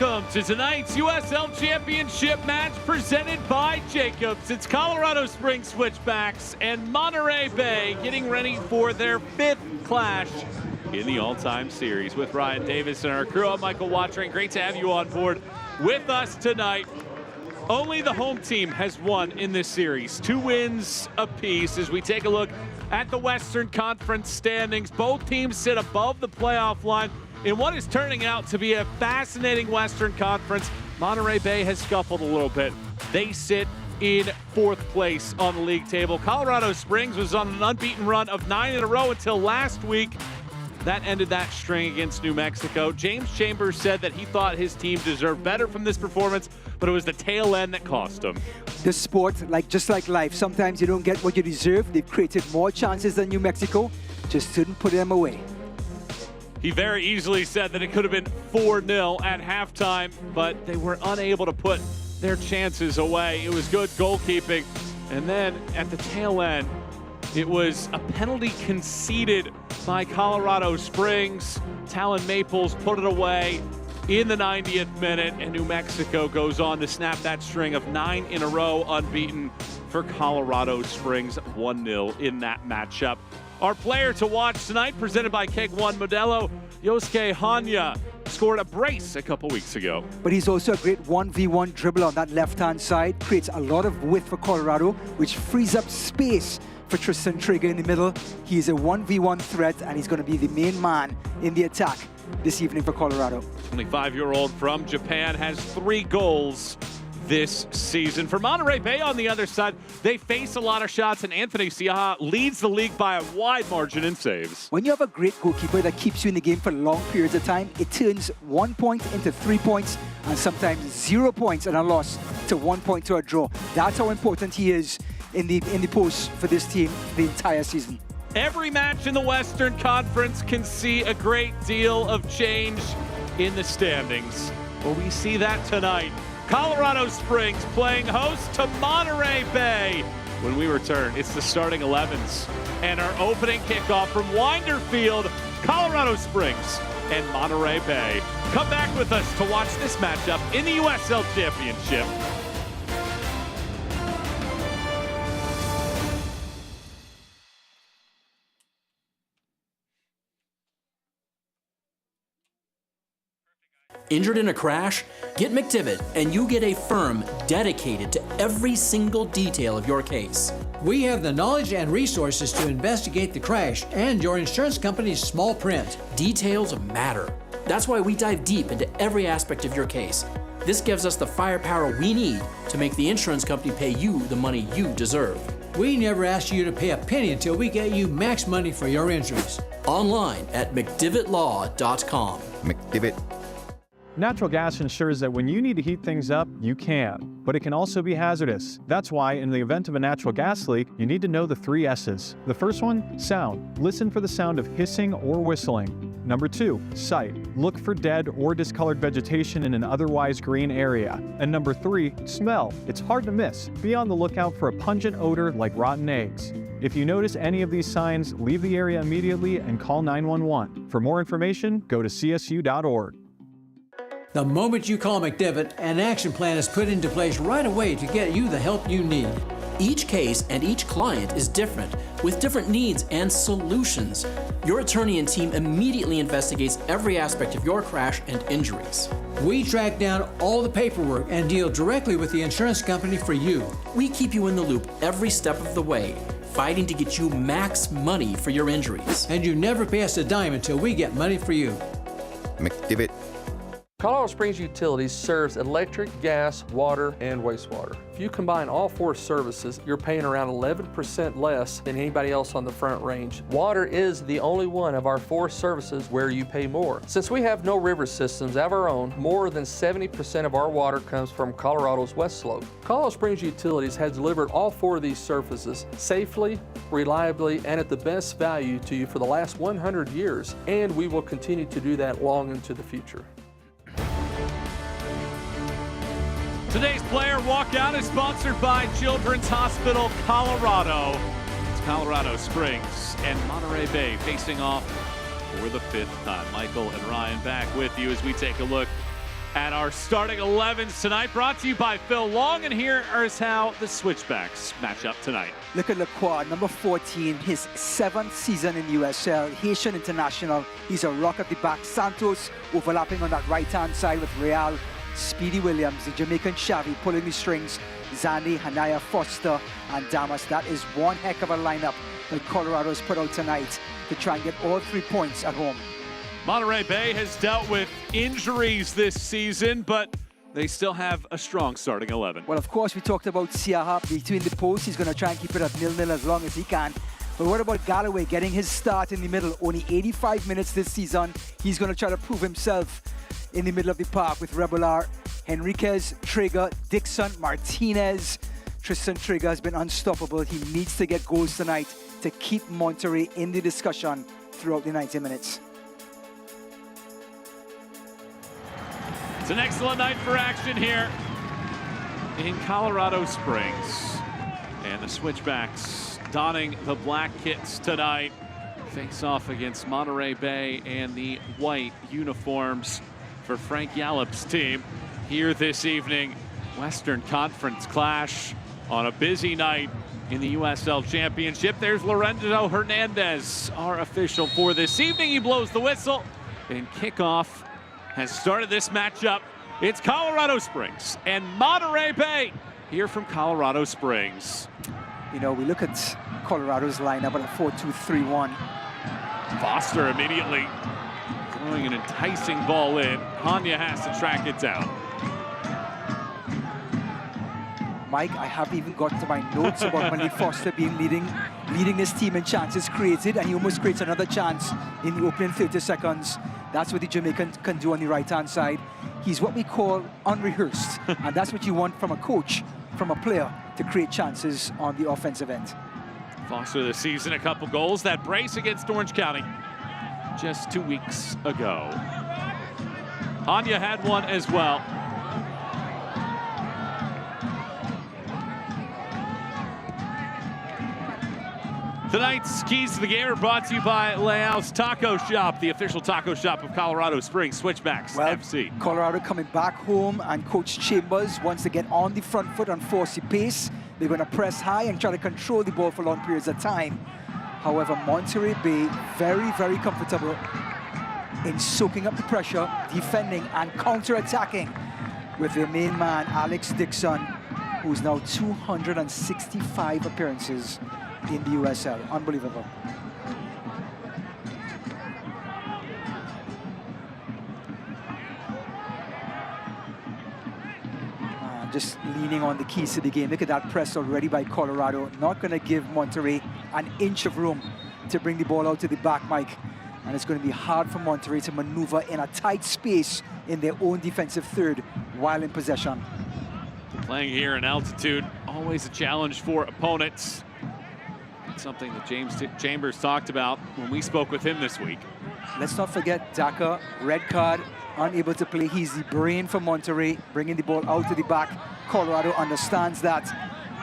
Welcome to tonight's USL Championship match presented by Jacobs. It's Colorado Springs Switchbacks and Monterey Bay getting ready for their 5th clash in the all-time series. With Ryan Davis and our crew, I'm Michael Watring. Great to have you on board with us tonight. Only the home team has won in this series, 2 wins apiece. As we take a look at the Western Conference standings, both teams sit above the playoff line in what is turning out to be a fascinating Western Conference. Monterey Bay has scuffled a little bit. They sit in 4th place on the league table. Colorado Springs was on an unbeaten run of 9 in a row until last week. That ended that string against New Mexico. James Chambers said that he thought his team deserved better from this performance, but it was the tail end that cost him. This sport, just like life, sometimes you don't get what you deserve. They've created more chances than New Mexico, just didn't put them away. He very easily said that it could have been 4-0 at halftime, but they were unable to put their chances away. It was good goalkeeping. And then at the tail end, it was a penalty conceded by Colorado Springs. Talon Maples put it away in the 90th minute, and New Mexico goes on to snap that string of 9 in a row unbeaten for Colorado Springs, 1-0 in that matchup. Our player to watch tonight, presented by Keg One Modelo, Yosuke Hanya, scored a brace a couple weeks ago. But he's also a great 1v1 dribbler on that left-hand side, creates a lot of width for Colorado, which frees up space for Tristan Trigger in the middle. He's a 1v1 threat, and he's going to be the main man in the attack this evening for Colorado. 25-year-old from Japan has 3 goals this season. For Monterey Bay on the other side, they face a lot of shots, and Anthony Siaha leads the league by a wide margin in saves. When you have a great goalkeeper that keeps you in the game for long periods of time, it turns 1 point into 3 points, and sometimes 0 points and a loss to 1 point to a draw. That's how important he is in the post for this team the entire season. Every match in the Western Conference can see a great deal of change in the standings. Well, we see that tonight. Colorado Springs playing host to Monterey Bay. When we return, it's the starting 11s and our opening kickoff from Winder Field, Colorado Springs and Monterey Bay. Come back with us to watch this matchup in the USL Championship. Injured in a crash? Get McDivitt and you get a firm dedicated to every single detail of your case. We have the knowledge and resources to investigate the crash and your insurance company's small print. Details matter. That's why we dive deep into every aspect of your case. This gives us the firepower we need to make the insurance company pay you the money you deserve. We never ask you to pay a penny until we get you max money for your injuries. Online at McDivittLaw.com. McDivitt. Natural gas ensures that when you need to heat things up, you can, but it can also be hazardous. That's why, in the event of a natural gas leak, you need to know the 3 S's. The first one, sound. Listen for the sound of hissing or whistling. Number 2, sight. Look for dead or discolored vegetation in an otherwise green area. And number 3, smell. It's hard to miss. Be on the lookout for a pungent odor like rotten eggs. If you notice any of these signs, leave the area immediately and call 911. For more information, go to csu.org. The moment you call McDivitt, an action plan is put into place right away to get you the help you need. Each case and each client is different, with different needs and solutions. Your attorney and team immediately investigates every aspect of your crash and injuries. We track down all the paperwork and deal directly with the insurance company for you. We keep you in the loop every step of the way, fighting to get you max money for your injuries. And you never pay us a dime until we get money for you. McDivitt. Colorado Springs Utilities serves electric, gas, water, and wastewater. If you combine all 4 services, you're paying around 11% less than anybody else on the Front Range. Water is the only one of our 4 services where you pay more. Since we have no river systems of our own, more than 70% of our water comes from Colorado's West Slope. Colorado Springs Utilities has delivered all 4 of these services safely, reliably, and at the best value to you for the last 100 years, and we will continue to do that long into the future. Today's player walkout is sponsored by Children's Hospital Colorado. It's Colorado Springs and Monterey Bay facing off for the 5th time. Michael and Ryan back with you as we take a look at our starting 11s tonight, brought to you by Phil Long, and here is how the Switchbacks match up tonight. Look at Lacroix, number 14, his 7th season in USL, Haitian international. He's a rock at the back. Santos overlapping on that right-hand side with Real. Speedy Williams, the Jamaican Xavi pulling the strings. Zani, Hanaya, Foster, and Damas. That is one heck of a lineup that Colorado's put out tonight to try and get all 3 points at home. Monterey Bay has dealt with injuries this season, but they still have a strong starting 11. Well, of course, we talked about Siaha between the posts. He's going to try and keep it at 0-0 as long as he can. But what about Galloway getting his start in the middle? Only 85 minutes this season. He's going to try to prove himself in the middle of the park with Rebelar, Henriquez, Trigger, Dixon, Martinez. Tristan Trigger has been unstoppable. He needs to get goals tonight to keep Monterey in the discussion throughout the 90 minutes. It's an excellent night for action here in Colorado Springs. And the Switchbacks donning the black kits tonight. Face off against Monterey Bay and the white uniforms for Frank Yallop's team here this evening. Western Conference clash on a busy night in the USL Championship. There's Lorenzo Hernandez, our official for this evening. He blows the whistle, and kickoff has started this matchup. It's Colorado Springs and Monterey Bay here from Colorado Springs. You know, we look at Colorado's lineup at a 4-2-3-1. Foster immediately throwing an enticing ball in. Hanya has to track it down. Mike, I haven't even got to my notes about Malik Foster being leading this team in chances created, and he almost creates another chance in the opening 30 seconds. That's what the Jamaican can do on the right-hand side. He's what we call unrehearsed, and that's what you want from a coach, from a player, to create chances on the offensive end. Foster this season, a couple goals. That brace against Orange County just 2 weeks ago. Hanya had one as well. Tonight's keys to the game are brought to you by Leal's Taco Shop, the official taco shop of Colorado Springs, Switchbacks FC. Colorado coming back home, and Coach Chambers wants to get on the front foot and force the pace. They're going to press high and try to control the ball for long periods of time. However, Monterey Bay very, very comfortable in soaking up the pressure, defending and counter-attacking with their main man, Alex Dixon, who's now 265 appearances in the USL. Unbelievable. Just leaning on the keys to the game. Look at that press already by Colorado. Not going to give Monterey an inch of room to bring the ball out to the back, Mike. And it's going to be hard for Monterey to maneuver in a tight space in their own defensive third while in possession. Playing here in altitude, always a challenge for opponents. Something that Chambers talked about when we spoke with him this week. Let's not forget Daka, red card, unable to play. He's the brain for Monterey, bringing the ball out to the back. Colorado understands that,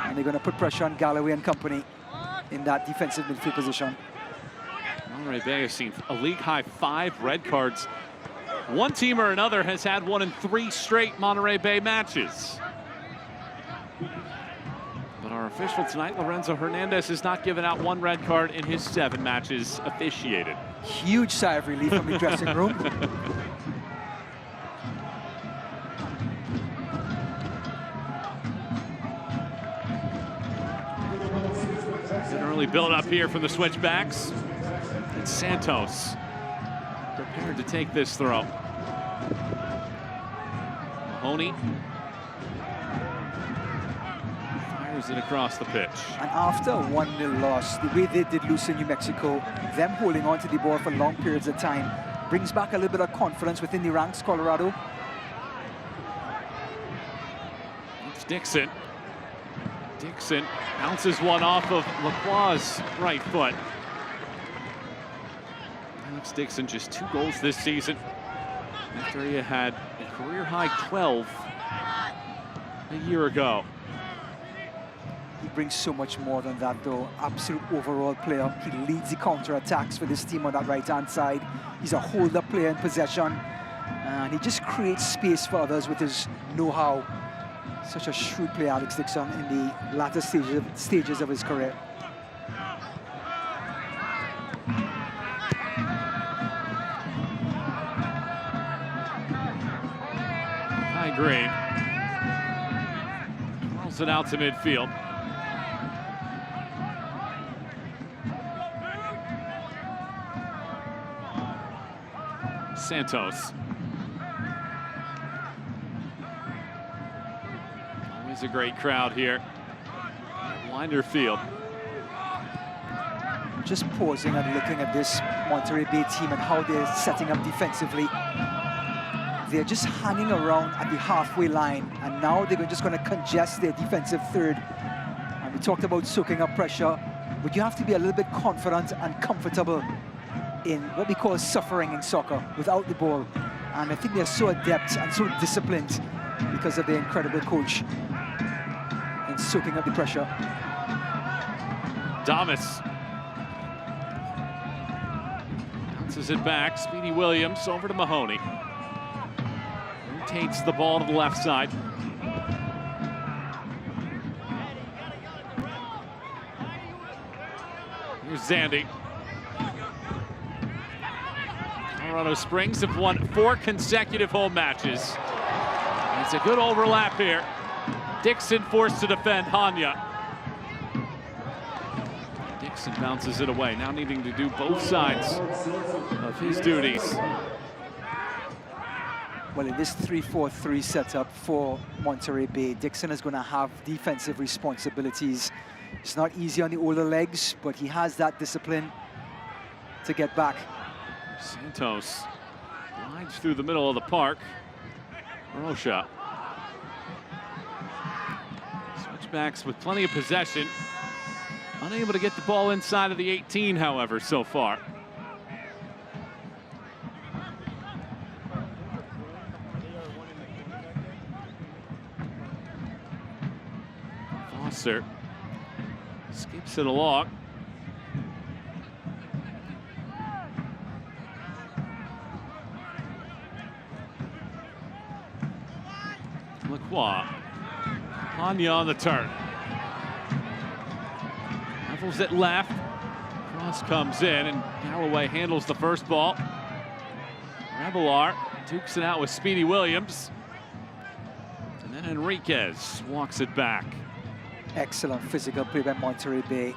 and they're going to put pressure on Galloway and company in that defensive midfield position. Monterey Bay has seen a league-high 5 red cards. One team or another has had one in 3 straight Monterey Bay matches. But our official tonight, Lorenzo Hernandez, has not given out 1 red card in his 7 matches officiated. Huge sigh of relief from the dressing room. An early build-up here from the Switchbacks. It's Santos prepared to take this throw. Mahoney fires it across the pitch. And after a 1-0 loss, the way they did lose in New Mexico, them holding on to the ball for long periods of time, brings back a little bit of confidence within the ranks, Colorado. It's Dixon. Dixon bounces one off of Lacroix's right foot. Alex Dixon just 2 goals this season after he had a career-high 12 a year ago. He brings so much more than that, though. Absolute overall player. He leads the counter-attacks for this team on that right-hand side. He's a hold-up player in possession. And he just creates space for others with his know-how. Such a shrewd player, Alex Dixon, in the latter stages of his career. High grade. Rolls it out to midfield. Santos. Always a great crowd here. Winder Field. Just pausing and looking at this Monterey Bay team and how they're setting up defensively. They're just hanging around at the halfway line, and now they're just going to congest their defensive third. And we talked about soaking up pressure, but you have to be a little bit confident and comfortable in what we call suffering in soccer without the ball. And I think they're so adept and so disciplined because of their incredible coach in soaking up the pressure. Damas bounces it back. Speedy Williams over to Mahoney. Rotates the ball to the left side. Here's Zandy. Colorado Springs have won 4 consecutive home matches. And it's a good overlap here. Dixon forced to defend Hanya. Dixon bounces it away, now needing to do both sides of his duties. Well, in this 3-4-3 setup for Monterey Bay, Dixon is going to have defensive responsibilities. It's not easy on the older legs, but he has that discipline to get back. Santos glides through the middle of the park. Rocha. Switchbacks with plenty of possession. Unable to get the ball inside of the 18, however, so far. Foster skips it along. Lacroix. Hanya on the turn. Levels it left. Cross comes in, and Galloway handles the first ball. Revelar dukes it out with Speedy Williams. And then Enriquez walks it back. Excellent physical play by Monterey Bay.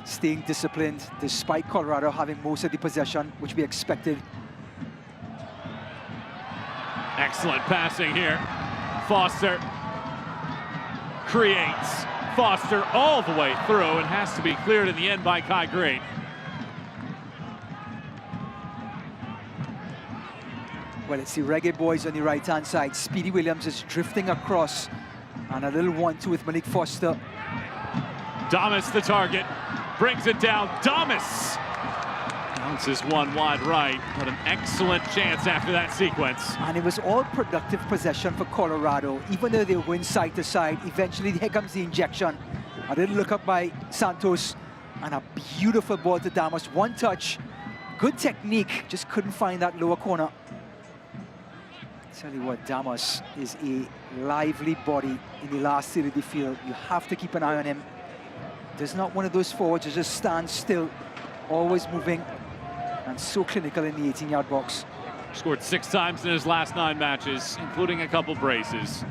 Staying disciplined despite Colorado having most of the possession, which we expected. Excellent passing here. Foster creates. Foster all the way through and has to be cleared in the end by Kai Green. Well, it's the Reggae boys on the right-hand side. Speedy Williams is drifting across, and a little 1-2 with Malik Foster. Damas the target, brings it down. Damas bounces one wide right, but an excellent chance after that sequence. And it was all productive possession for Colorado. Even though they went side to side, eventually here comes the injection. A little look up by Santos, and a beautiful ball to Damas. One touch, good technique, just couldn't find that lower corner. Tell you what, Damas is a lively body in the last third of the field. You have to keep an eye on him. There's not one of those forwards who just stands still, always moving, and so clinical in the 18-yard box. Scored 6 times in his last 9 matches, including a couple braces.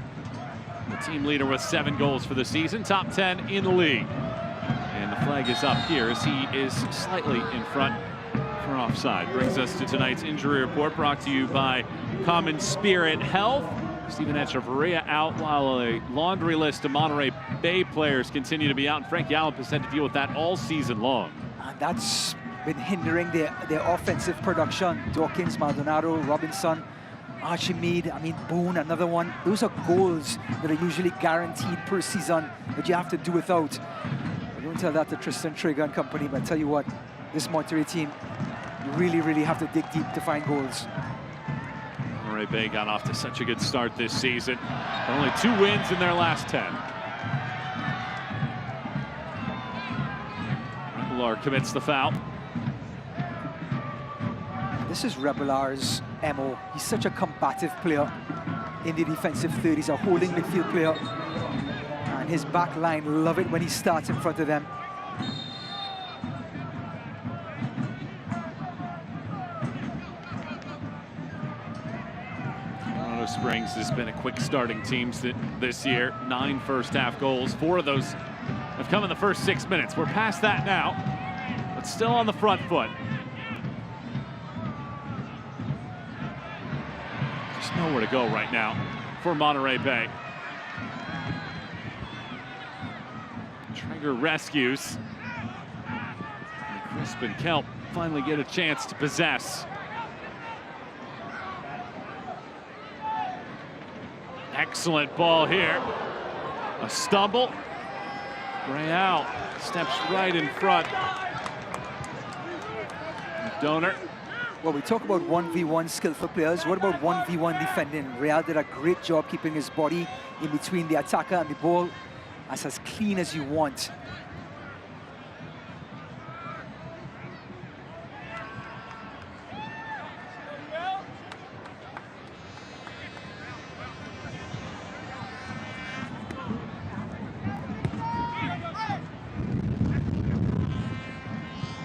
The team leader with 7 goals for the season, top 10 in the league. And the flag is up here as he is slightly in front for offside. Brings us to tonight's injury report, brought to you by Common Spirit Health. Steven Echeverria out, while a laundry list of Monterey Bay players continue to be out. And Frankie Allen has had to deal with that all season long. And that's been hindering their offensive production. Dawkins, Maldonado, Robinson, Archimede, Boone, another one. Those are goals that are usually guaranteed per season that you have to do without. I don't tell that to Tristan Trigger and company, but I tell you what, this Monterey team, you really have to dig deep to find goals. Monterey Bay got off to such a good start this season. Only 2 wins in their last 10. Revelar commits the foul. This is Revelar's MO. He's such a combative player in the defensive third. He's a holding midfield player. And his back line love it when he starts in front of them. Colorado Springs has been a quick starting team this year. 9 first-half goals. 4 of those have come in the first 6 minutes. We're past that now, but still on the front foot. There's nowhere to go right now for Monterey Bay. Traeger rescues. And Crisp and Kelp finally get a chance to possess. Excellent ball here. A stumble. Real steps right in front. Donor. Well, we talk about 1v1 skillful players. What about 1v1 defending? Real did a great job keeping his body in between the attacker and the ball as clean as you want.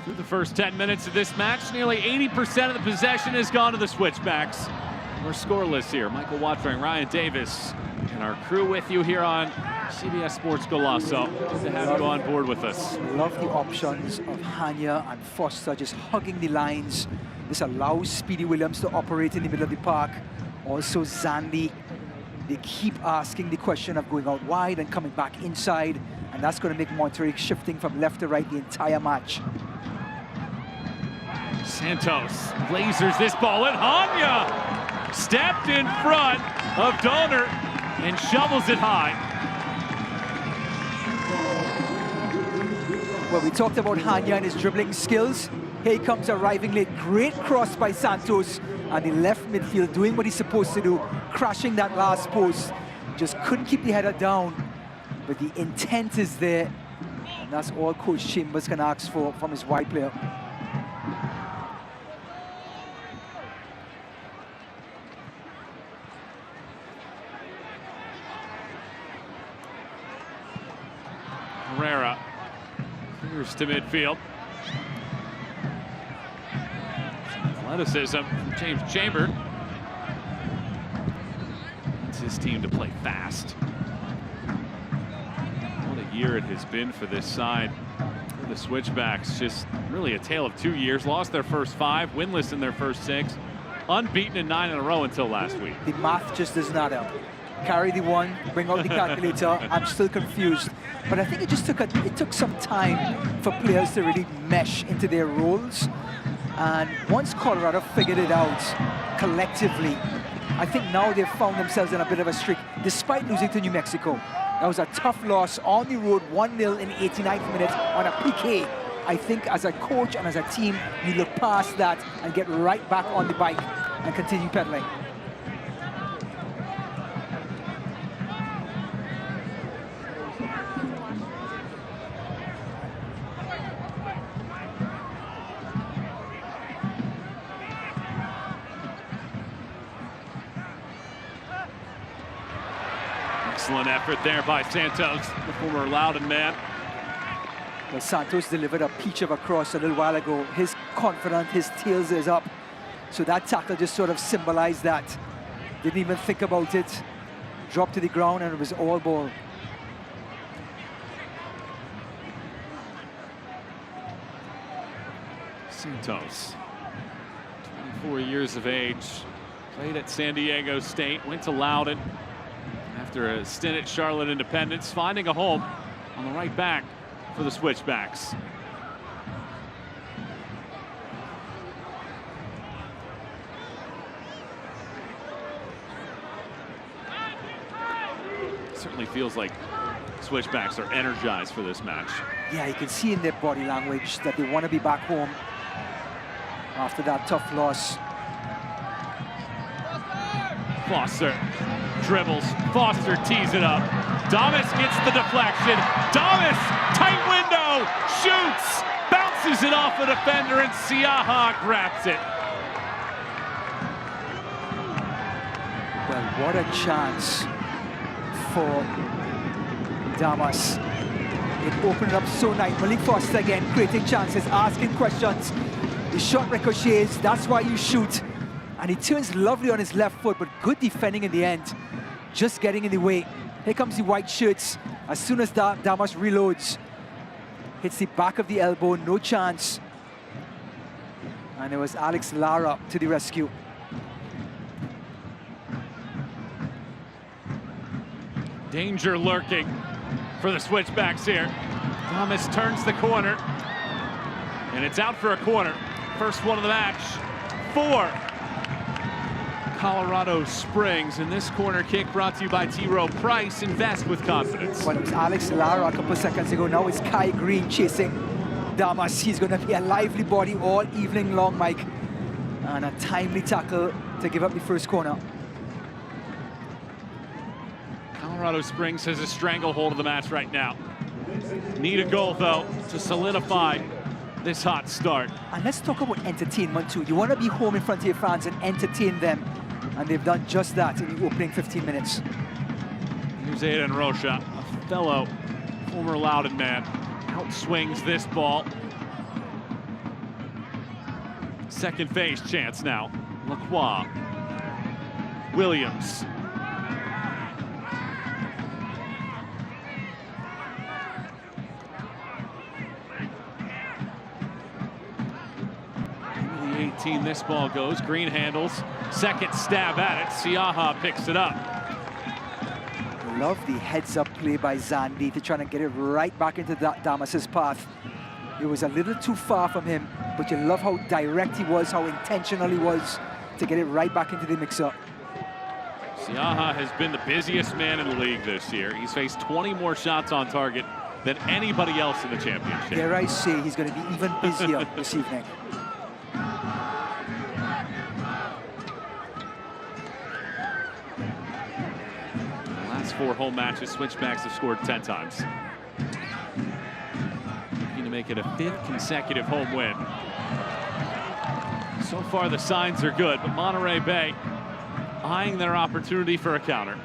Through the first 10 minutes of this match, nearly 80% of the possession has gone to the Switchbacks. We're scoreless here. Michael Watering, Ryan Davis, and our crew with you here on CBS Sports Golasso. Good to have you on board with us. Love the options of Hanya and Foster just hugging the lines. This allows Speedy Williams to operate in the middle of the park. Also Zandy, they keep asking the question of going out wide and coming back inside, and that's going to make Monterey shifting from left to right the entire match. Santos lasers this ball, and Hanya stepped in front of Donor and shovels it high. Well, we talked about Hanya and his dribbling skills. Here he comes arriving late. Great cross by Santos, and the left midfield doing what he's supposed to do, crashing that last post. Just couldn't keep the header down, but the intent is there, and that's all Coach Chambers can ask for from his wide player. Herrera clears to midfield. Athleticism from James Chamber. It's his team to play fast. What a year it has been for this side. For the Switchbacks, just really a tale of 2 years. Lost their first 5, winless in their first 6, unbeaten in 9 in a row until last week. The math just does not help. Carry the 1, bring out the calculator. I'm still confused, but I think it just took some time for players to really mesh into their roles. And once Colorado figured it out collectively, I think now they've found themselves in a bit of a streak, despite losing to New Mexico. That was a tough loss on the road, 1-0 in the 89th minute on a PK. I think as a coach and as a team, you look past that and get right back on the bike and continue pedaling. Excellent effort there by Santos, the former Loudon man. Well, Santos delivered a peach of a cross a little while ago. His confidence, his tails is up. So that tackle just sort of symbolized that. Didn't even think about it. Dropped to the ground and it was all ball. Santos, 24 years of age, played at San Diego State, went to Loudon after a stint at Charlotte Independence, finding a home on the right back for the Switchbacks. Certainly feels like Switchbacks are energized for this match. Yeah, you can see in their body language that they want to be back home after that tough loss. Foster dribbles. Foster tees it up. Damas gets the deflection. Damas, tight window, shoots, bounces it off a defender, and Siaha grabs it. What a chance for Damas. It opened up so nice. Malik Foster again, creating chances, asking questions. The shot ricochets, that's why you shoot. And he turns lovely on his left foot, but good defending in the end. Just getting in the way. Here comes the white shirts. As soon as Damas reloads, hits the back of the elbow, no chance. And it was Alex Lara to the rescue. Danger lurking for the Switchbacks here. Thomas turns the corner, and it's out for a corner. First one of the match for Colorado Springs. And this corner kick brought to you by T. Rowe Price. Invest with confidence. Well, it was Alex Lara a couple of seconds ago. Now it's Kai Green chasing Damas. He's going to be a lively body all evening long, Mike. And a timely tackle to give up the first corner. Colorado Springs has a stranglehold of the match right now. Need a goal, though, to solidify this hot start. And let's talk about entertainment, too. You want to be home in front of your fans and entertain them. And they've done just that in the opening 15 minutes. Here's Aidan Rocha, a fellow former Loudoun man. Outswings this ball. Second phase chance now. Lacroix. Williams. Into the 18 this ball goes. Green handles. Second stab at it. Siaha picks it up. Love the heads-up play by Zandi to try to get it right back into Damas's path. It was a little too far from him, but you love how direct he was, how intentional he was to get it right back into the mix-up. Siaha has been the busiest man in the league this year. He's faced 20 more shots on target than anybody else in the championship. Dare I say he's going to be even busier this evening. Last 4 home matches, Switchbacks have scored 10 times. Looking to make it a 5th consecutive home win. So far the signs are good, but Monterey Bay eyeing their opportunity for a counter.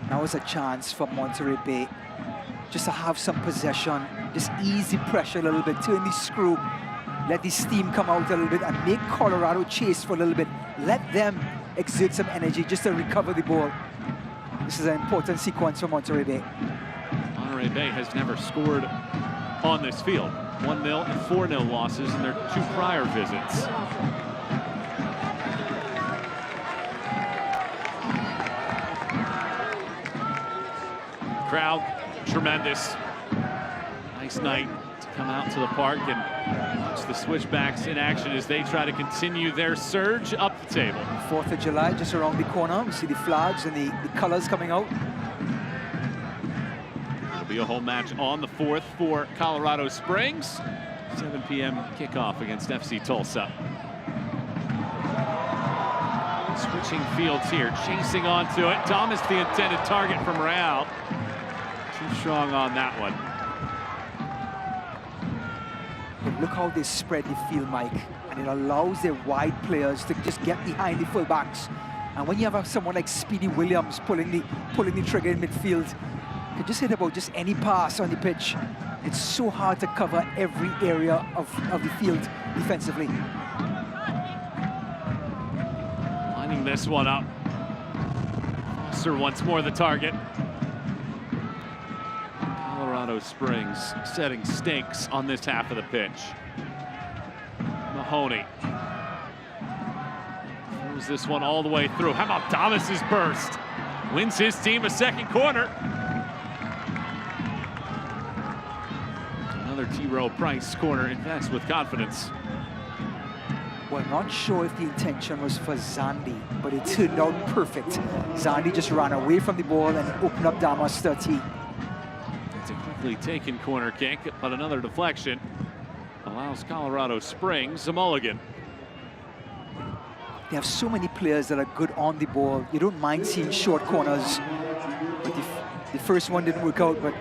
Now is a chance for Monterey Bay just to have some possession, just ease the pressure a little bit, turn the screw, let the steam come out a little bit and make Colorado chase for a little bit. Let them exert some energy just to recover the ball. This is an important sequence for Monterey Bay. Monterey Bay has never scored on this field. 1-0 and 4-0 losses in their 2 prior visits. Crowd, tremendous. Nice night to come out to the park and watch the Switchbacks in action as they try to continue their surge up the table. 4th of July just around the corner. We see the flags and the colors coming out. It'll be a home match on the 4th for Colorado Springs. 7 p.m. kickoff against FC Tulsa. Switching fields here, chasing onto it. Thomas, the intended target from Real. Too strong on that one. But look how they spread the field, Mike. And it allows their wide players to just get behind the fullbacks. And when you have someone like Speedy Williams pulling the trigger in midfield, you can just hit about just any pass on the pitch. It's so hard to cover every area of the field defensively. Lining this one up. Foster once more the target. Colorado Springs setting stakes on this half of the pitch. Mahoney throws this one all the way through. How about Thomas's burst? Wins his team a second corner. Another T. Rowe Price corner. Invest with confidence. Well, not sure if the intention was for Zandi, but it turned out perfect. Zandi just ran away from the ball and opened up Damas 30. It's a quickly taken corner kick, but another deflection allows Colorado Springs a mulligan. They have so many players that are good on the ball. You don't mind seeing short corners. But the first one didn't work out, but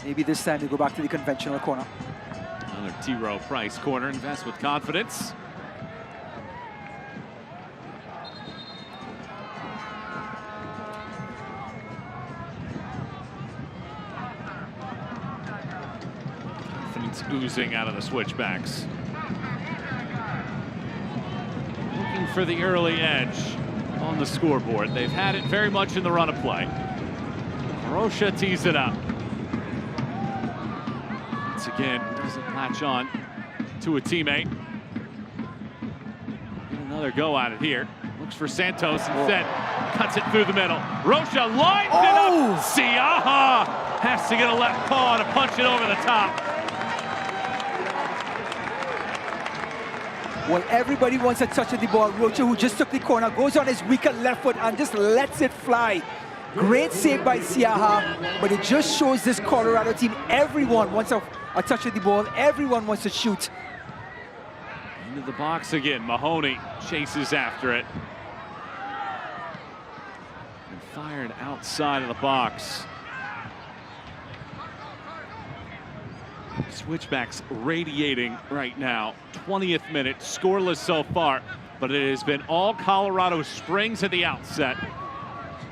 maybe this time they go back to the conventional corner. Another T. Rowe Price corner. Invest with confidence. Confidence oozing out of the Switchbacks. Looking for the early edge on the scoreboard. They've had it very much in the run of play. Rocha tees it up. Once again, doesn't latch on to a teammate. Get another go at it here. Looks for Santos instead. Cuts it through the middle. Rocha lines it up. Siaha has to get a left paw to punch it over the top. Well, everybody wants a touch of the ball. Rocha, who just took the corner, goes on his weaker left foot and just lets it fly. Great save by Siaha, but it just shows this Colorado team, everyone wants a touch of the ball. Everyone wants to shoot. Into the box again. Mahoney chases after it. And fired outside of the box. Switchbacks radiating right now. 20th minute, scoreless so far, but it has been all Colorado Springs at the outset.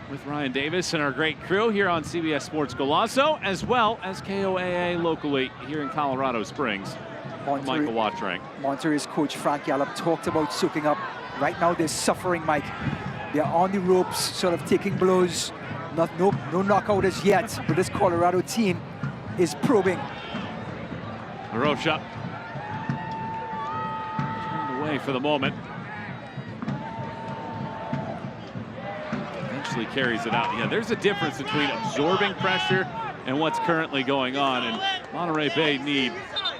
With Ryan Davis and our great crew here on CBS Sports Golazo, as well as KOAA locally here in Colorado Springs. Michael Wattring. Monterey's coach Frank Gallup talked about soaking up. Right now they're suffering, Mike. They're on the ropes, sort of taking blows. No knockout as yet, but this Colorado team is probing. Rocha turned away for the moment. Eventually carries it out. Yeah, there's a difference between absorbing pressure and what's currently going on, and Monterey Bay need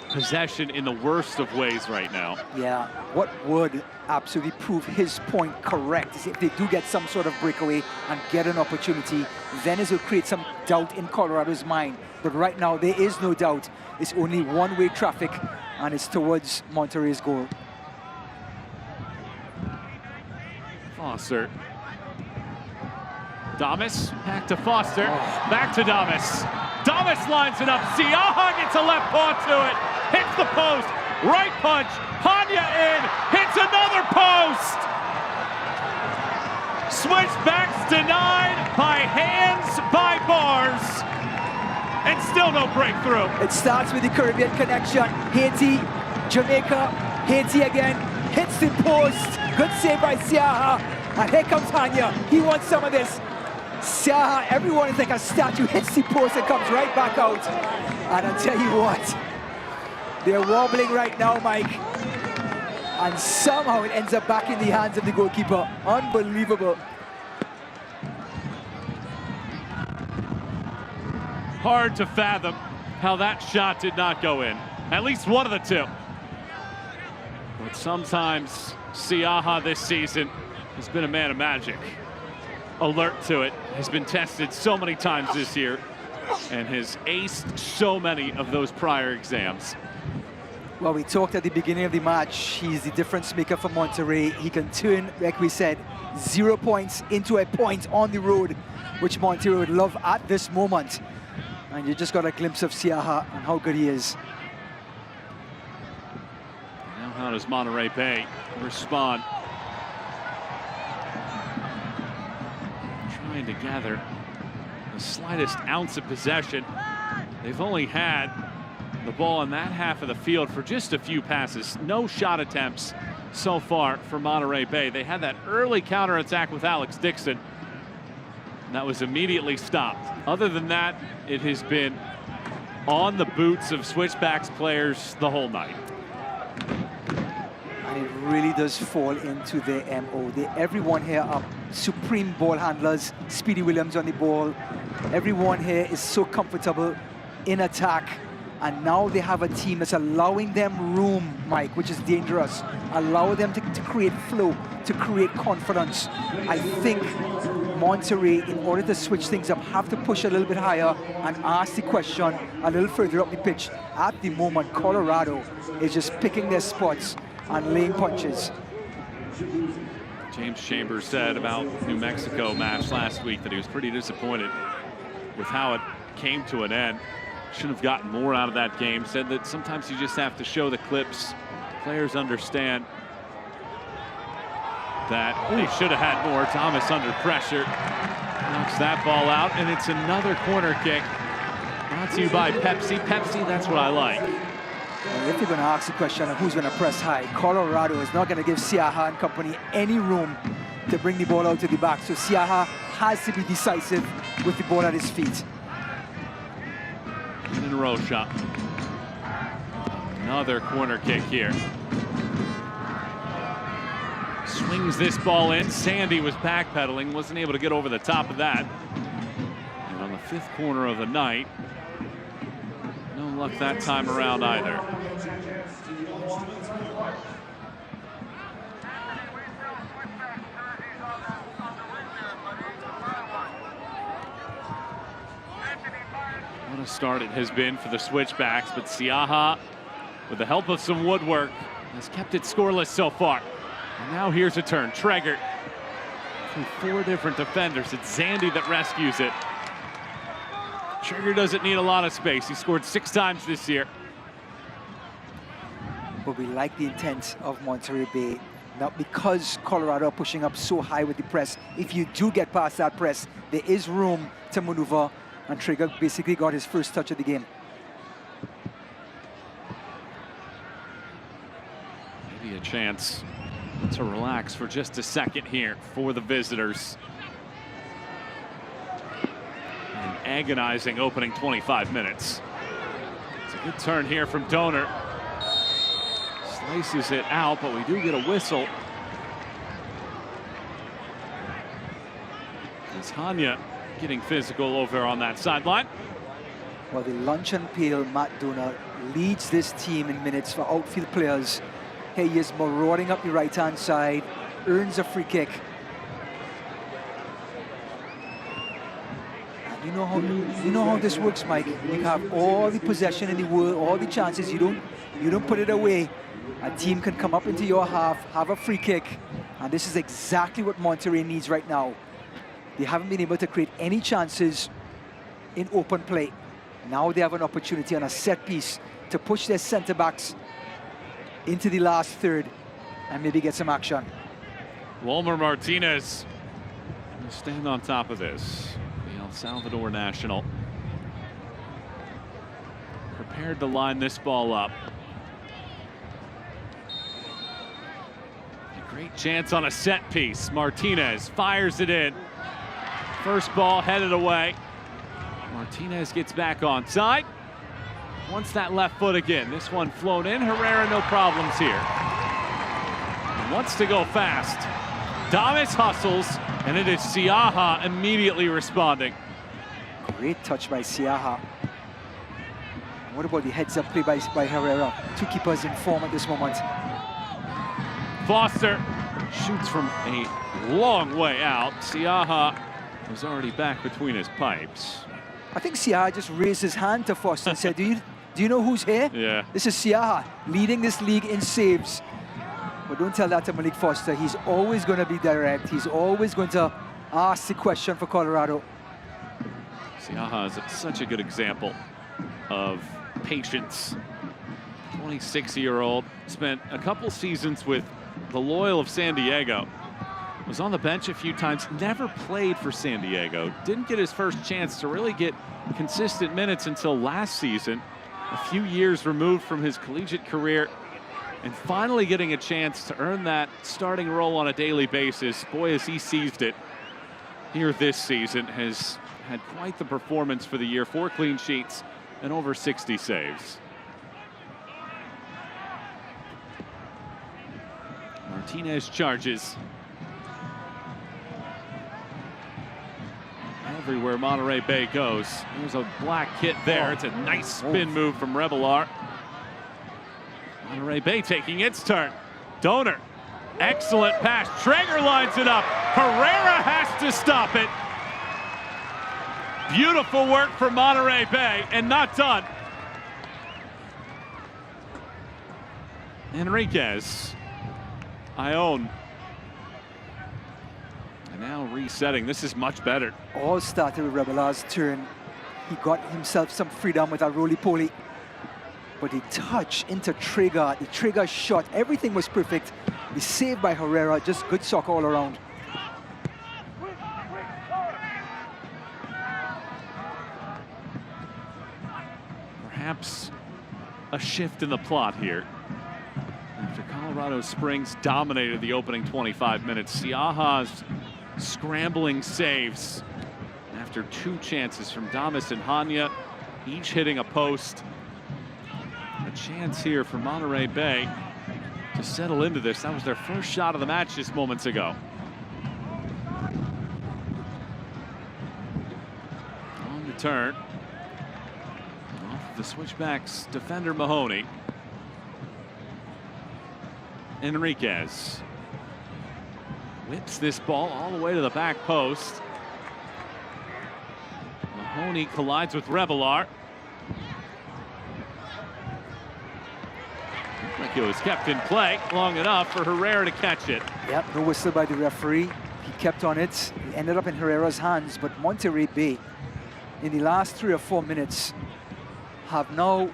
possession in the worst of ways right now. Yeah, what would absolutely prove his point correct is if they do get some sort of breakaway and get an opportunity, then it will create some doubt in Colorado's mind. But right now, there is no doubt. It's only one-way traffic, and it's towards Monterey's goal. Foster. Damas, back to Foster, back to Damas. Damas lines it up. Siaha gets a left paw to it. Hits the post. Right punch. Hanya in. Hits another post. Switchbacks denied by hands, by bars. And still no breakthrough. It starts with the Caribbean connection. Haiti, Jamaica, Haiti again. Hits the post. Good save by Siaha. And here comes Hanya. He wants some of this. Siaha, everyone is like a statue. Hits the post and comes right back out. And I'll tell you what, they're wobbling right now, Mike. And somehow it ends up back in the hands of the goalkeeper. Unbelievable. Hard to fathom how that shot did not go in. At least one of the two. But sometimes Siaha this season has been a man of magic. Alert to it, has been tested so many times this year and has aced so many of those prior exams. Well, we talked at the beginning of the match, he's the difference maker for Monterey. He can turn, like we said, 0 points into a point on the road, which Monterey would love at this moment. And you just got a glimpse of Siaha and how good he is. Now how does Monterey Bay respond? Trying to gather the slightest ounce of possession. They've only had the ball in that half of the field for just a few passes. No shot attempts so far for Monterey Bay. They had that early counterattack with Alex Dixon. And that was immediately stopped. Other than that, it has been on the boots of Switchbacks players the whole night. And it really does fall into their MO. Everyone here are supreme ball handlers. Speedy Williams on the ball. Everyone here is so comfortable in attack. And now they have a team that's allowing them room, Mike, which is dangerous. Allow them to create flow, to create confidence. I think Monterey, in order to switch things up, have to push a little bit higher and ask the question a little further up the pitch. At the moment, Colorado is just picking their spots and laying punches. James Chambers said about New Mexico match last week that he was pretty disappointed with how it came to an end. should have gotten more out of that game. Said that sometimes you just have to show the clips. Players understand that they should have had more. Thomas under pressure. Knocks that ball out, and it's another corner kick. Brought to you by Pepsi. Pepsi, that's what I like. Well, if you're going to ask the question of who's going to press high, Colorado is not going to give Siaha and company any room to bring the ball out to the back. So Siaha has to be decisive with the ball at his feet. In a row shot. Another corner kick here. Swings this ball in. Sandy was backpedaling, wasn't able to get over the top of that. And on the 5th corner of the night, no luck that time around either. What a start it has been for the Switchbacks, but Siaha, with the help of some woodwork, has kept it scoreless so far. And now here's a turn. Traeger from 4 different defenders. It's Zandy that rescues it. Traeger doesn't need a lot of space. He scored 6 times this year. But we like the intent of Monterey Bay. Now, because Colorado are pushing up so high with the press, if you do get past that press, there is room to maneuver. And Traeger basically got his first touch of the game. Maybe a chance to relax for just a second here for the visitors. An agonizing opening 25 minutes. It's a good turn here from Donor. Slices it out, but we do get a whistle. It's Hanya getting physical over on that sideline. Well, the lunch and pail, Matt Donor, leads this team in minutes for outfield players. He is marauding up the right-hand side, earns a free kick. And you know how this works, Mike. You have all the possession in the world, all the chances. You don't put it away. A team can come up into your half, have a free kick, and this is exactly what Monterey needs right now. They haven't been able to create any chances in open play. Now they have an opportunity on a set piece to push their center backs into the last third and maybe get some action. Wilmer Martinez will stand on top of this. The El Salvador national prepared to line this ball up. A great chance on a set piece. Martinez fires it in. First ball headed away. Martinez gets back on side. Wants that left foot again. This one flown in. Herrera, no problems here. He wants to go fast. Davis hustles, and it is Siaha immediately responding. Great touch by Siaha. What about the heads-up play by Herrera? 2 keepers in form at this moment. Foster shoots from a long way out. Siaha was already back between his pipes. I think Siaha just raised his hand to Foster and said, do you know who's here? Yeah. This is Siaha, leading this league in saves. But don't tell that to Malik Foster. He's always going to be direct. He's always going to ask the question for Colorado. Siaha is such a good example of patience. 26-year-old, spent a couple seasons with the Loyal of San Diego. Was on the bench a few times, never played for San Diego. Didn't get his first chance to really get consistent minutes until last season. A few years removed from his collegiate career, and finally getting a chance to earn that starting role on a daily basis. Boy, has he seized it here this season. Has had quite the performance for the year. 4 clean sheets and over 60 saves. Martinez charges. Everywhere Monterey Bay goes. There's a black kit there. It's a nice spin move from Revelar. Monterey Bay taking its turn. Donor, excellent pass. Traeger lines it up. Herrera has to stop it. Beautiful work for Monterey Bay, and not done. Enriquez, Ione. And now resetting. This is much better. All started with Revelar's turn. He got himself some freedom with a roly-poly. But the touch into trigger, the trigger shot, everything was perfect. The save by Herrera, just good soccer all around. Perhaps a shift in the plot here. After Colorado Springs dominated the opening 25 minutes, Siaha's scrambling saves after 2 chances from Damas and Hanya, each hitting a post. A chance here for Monterey Bay to settle into this. That was their first shot of the match just moments ago. On the turn. Off the Switchbacks defender Mahoney. Enriquez whips this ball all the way to the back post. Mahoney collides with Revelar. Like it was kept in play long enough for Herrera to catch it. Yep, no whistle by the referee. He kept on it. It ended up in Herrera's hands, but Monterey Bay, in the last 3 or 4 minutes, have now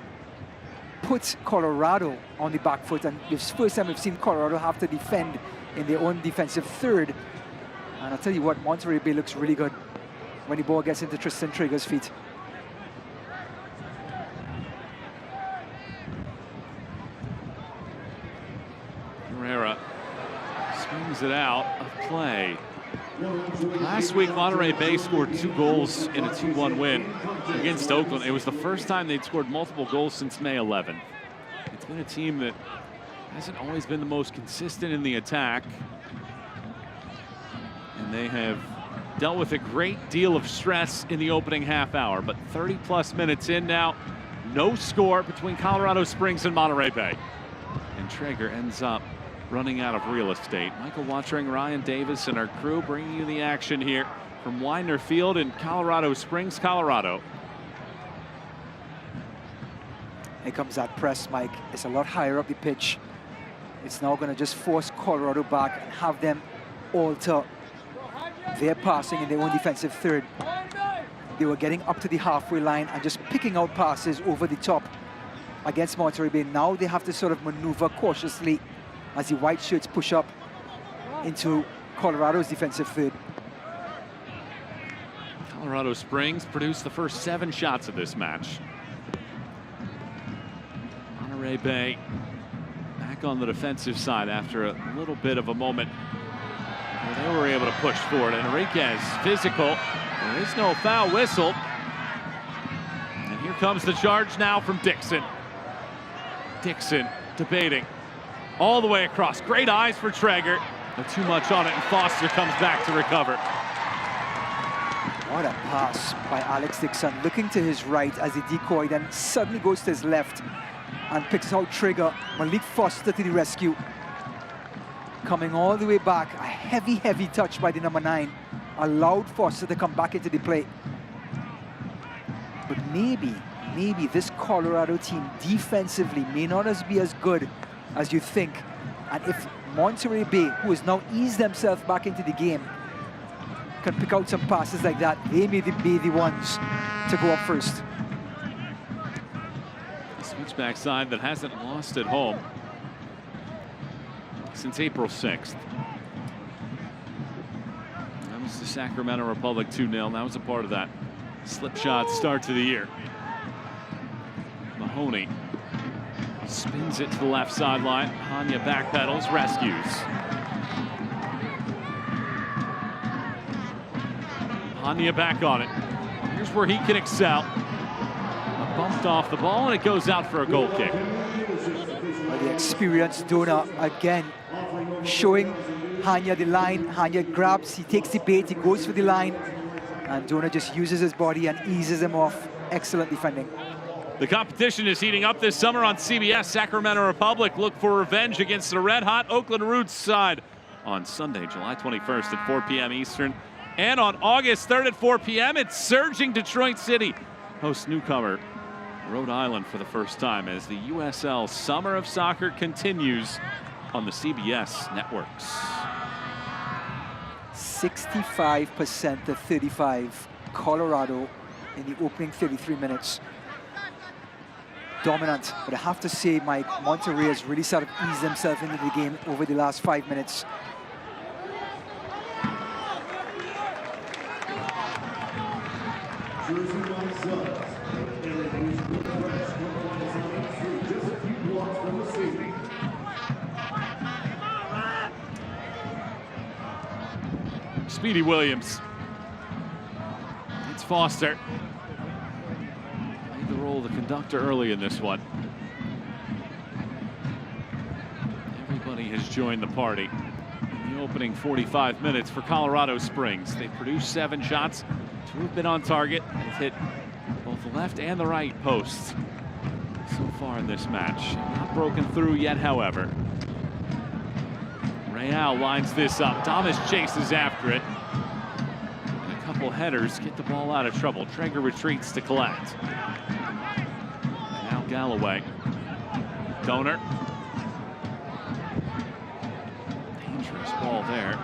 put Colorado on the back foot, and it's the first time we've seen Colorado have to defend in their own defensive third. And I'll tell you what, Monterey Bay looks really good when the ball gets into Tristan Traeger's feet. Herrera swings it out of play. Last week, Monterey Bay scored 2 goals in a 2-1 win against Oakland. It was the first time they'd scored multiple goals since May 11. It's been a team that hasn't always been the most consistent in the attack. And they have dealt with a great deal of stress in the opening half hour. But 30-plus minutes in now, no score between Colorado Springs and Monterey Bay. And Traeger ends up running out of real estate. Michael Watchering, Ryan Davis, and our crew bringing you the action here from Widener Field in Colorado Springs, Colorado. Here comes that press, Mike. It's a lot higher up the pitch. It's now going to just force Colorado back and have them alter their passing in their own defensive third. They were getting up to the halfway line and just picking out passes over the top against Monterey Bay. Now they have to sort of maneuver cautiously as the white shirts push up into Colorado's defensive third. Colorado Springs produced the first 7 shots of this match. Monterey Bay back on the defensive side after a little bit of a moment where they were able to push forward. Enriquez, physical. There is no foul whistle. And here comes the charge now from Dixon. Dixon debating all the way across. Great eyes for Traeger, but too much on it, and Foster comes back to recover. What a pass by Alex Dixon, looking to his right as he decoyed and suddenly goes to his left and picks out Traeger. Malik Foster to the rescue. Coming all the way back, a heavy, heavy touch by the number 9. Allowed Foster to come back into the play. But maybe this Colorado team defensively may not be as good as you think. And if Monterey Bay, who has now eased themselves back into the game, can pick out some passes like that, they may be the ones to go up first. The Switchback side that hasn't lost at home since April 6th. That was the Sacramento Republic 2-0. That was a part of that slip shot start to the year. Mahoney spins it to the left sideline. Hanya backpedals, rescues. Hanya back on it. Here's where he can excel. Bumped off the ball, and it goes out for a goal kick. The experienced Dona again showing Hanya the line. Hanya grabs, he takes the bait, he goes for the line, and Dona just uses his body and eases him off. Excellent defending. The competition is heating up this summer on CBS. Sacramento Republic look for revenge against the red-hot Oakland Roots side on Sunday, July 21st at 4 p.m. Eastern. And on August 3rd at 4 p.m., it's surging Detroit City hosts newcomer Rhode Island for the first time as the USL Summer of Soccer continues on the CBS networks. 65% to 35, Colorado in the opening 33 minutes. Dominant, but I have to say, Mike, Monterey has really sort of eased themselves into the game over the last 5 minutes. Speedy Williams. It's Foster. Played the role of the conductor early in this one. Everybody has joined the party. In the opening 45 minutes for Colorado Springs. They've produced 7 shots. 2 have been on target. They've hit both the left and the right posts so far in this match. Not broken through yet, however. Real lines this up. Thomas chases after it. And a couple headers get the ball out of trouble. Traeger retreats to collect. And now Galloway. Donor. Dangerous ball there.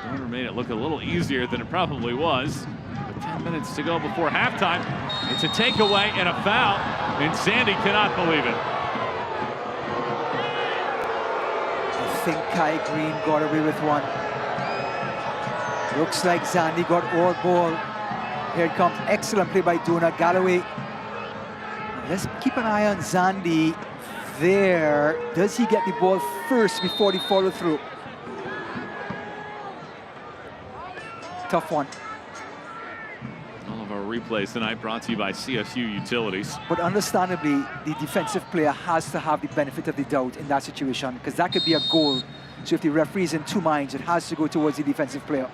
Donor made it look a little easier than it probably was. With 10 minutes to go before halftime. It's a takeaway and a foul. And Sandy cannot believe it. I think Kai Green got away with one. Looks like Zandy got all ball. Here it comes. Excellent play by Donor. Galloway. Let's keep an eye on Zandy there. Does he get the ball first before the follow through? Tough one. All of our replays tonight brought to you by CSU Utilities. But understandably, the defensive player has to have the benefit of the doubt in that situation, because that could be a goal. So if the referee is in 2 minds, it has to go towards the defensive player.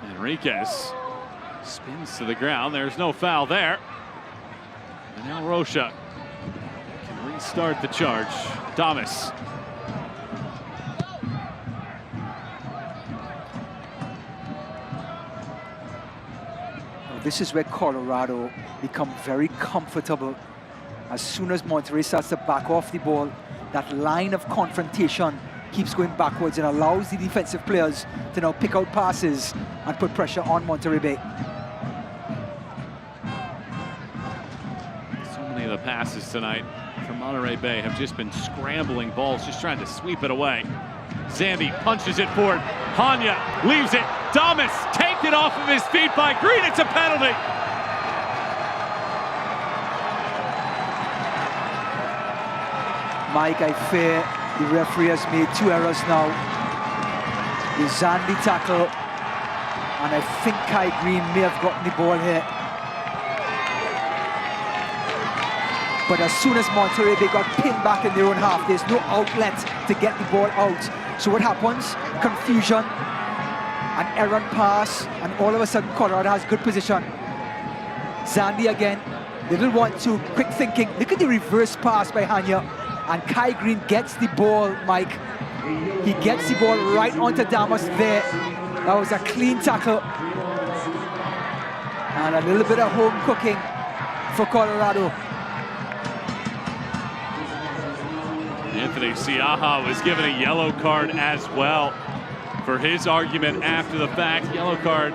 Enriquez spins to the ground. There's no foul there. And now Rocha can restart the charge. Damas. This is where Colorado become very comfortable. As soon as Monterey starts to back off the ball, that line of confrontation keeps going backwards and allows the defensive players to now pick out passes and put pressure on Monterey Bay. So many of the passes tonight from Monterey Bay have just been scrambling balls, just trying to sweep it away. Zandy punches it forward. Hanya leaves it. Damas taken off of his feet by Green. It's a penalty. Mike, I fear the referee has made 2 errors now. The Zandy tackle, and I think Kai Green may have gotten the ball here. But as soon as Monterey Bay got pinned back in their own half, there's no outlet to get the ball out. So what happens? Confusion, an errant pass, and all of a sudden Colorado has good position. Zandy again, little 1-2, quick thinking. Look at the reverse pass by Hanya, and Kai Green gets the ball, Mike. He gets the ball right onto Damas there. That was a clean tackle. And a little bit of home cooking for Colorado. Anthony Siaha was given a yellow card as well for his argument after the fact. Yellow card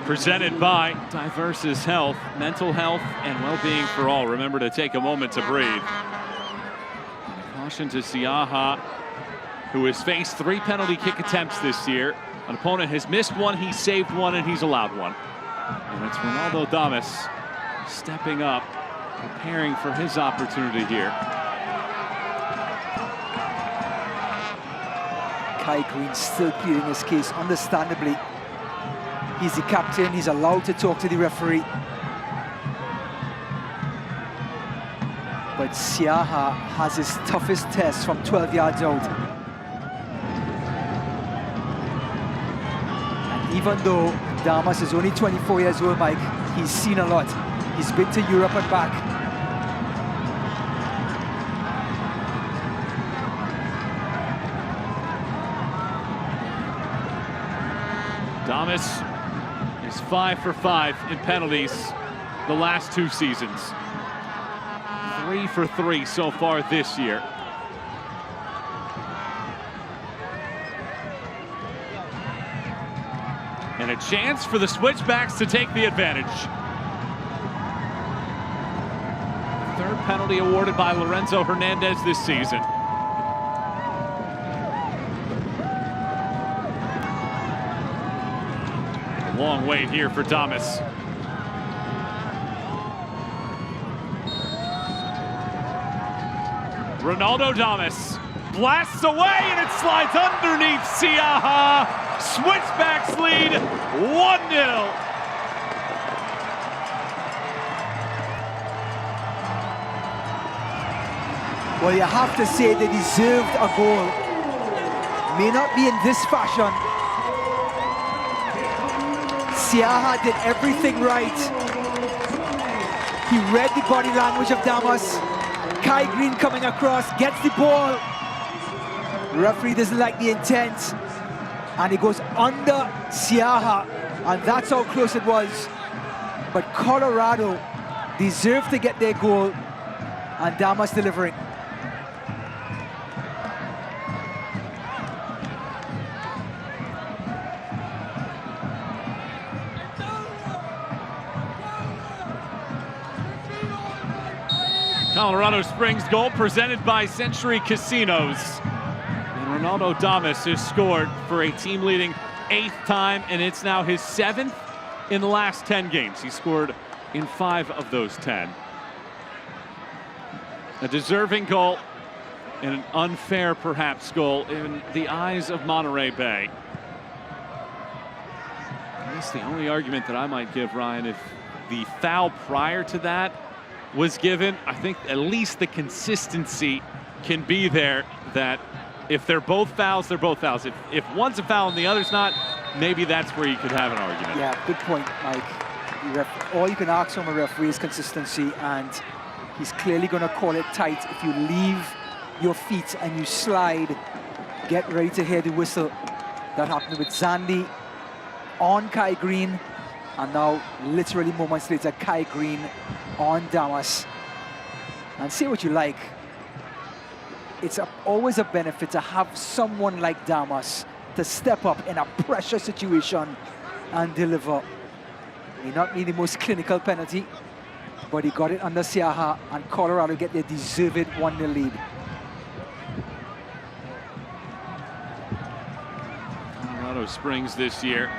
presented by Diverse's Health, mental health and well-being for all. Remember to take a moment to breathe. And a caution to Siaha, who has faced 3 penalty kick attempts this year. An opponent has missed 1, he saved 1, and he's allowed 1. And it's Ronaldo Damas stepping up, preparing for his opportunity here. Kai Green still pleading his case, understandably. He's the captain, he's allowed to talk to the referee. But Siaha has his toughest test from 12 yards out. And even though Damas is only 24 years old, Mike, he's seen a lot. He's been to Europe and back. Damas is 5 for 5 in penalties the last 2 seasons. 3 for 3 so far this year. And a chance for the Switchbacks to take the advantage. Third penalty awarded by Lorenzo Hernandez this season. A long wait here for Damas. Ronaldo Damas blasts away and it slides underneath Siaha. Switchbacks lead 1-0. Well, you have to say they deserved a goal. May not be in this fashion. Siaha did everything right. He read the body language of Damas. Kai Green coming across, gets the ball. Referee doesn't like the intent. And he goes under Siaha. And that's how close it was. But Colorado deserved to get their goal. And Damas delivering. Colorado Springs goal presented by Century Casinos. And Ronaldo Damas has scored for a team-leading 8th time, and it's now his 7th in the last 10 games. He scored in 5 of those 10. A deserving goal and an unfair, perhaps, goal in the eyes of Monterey Bay. That's the only argument that I might give, Ryan. If the foul prior to that was given, I think at least the consistency can be there, that if they're both fouls, they're both fouls. If one's a foul and the other's not, maybe that's where you could have an argument. Yeah, good point, Mike. All you can ask from a referee is consistency, and he's clearly going to call it tight. If you leave your feet and you slide, get ready to hear the whistle. That happened with Zandy on Kai Green, and now literally moments later, Kai Green on Damas. And say what you like, it's always a benefit to have someone like Damas to step up in a pressure situation and deliver. May not be the most clinical penalty, but he got it under Siaha, and Colorado get their deserved 1-0 lead. Colorado Springs this year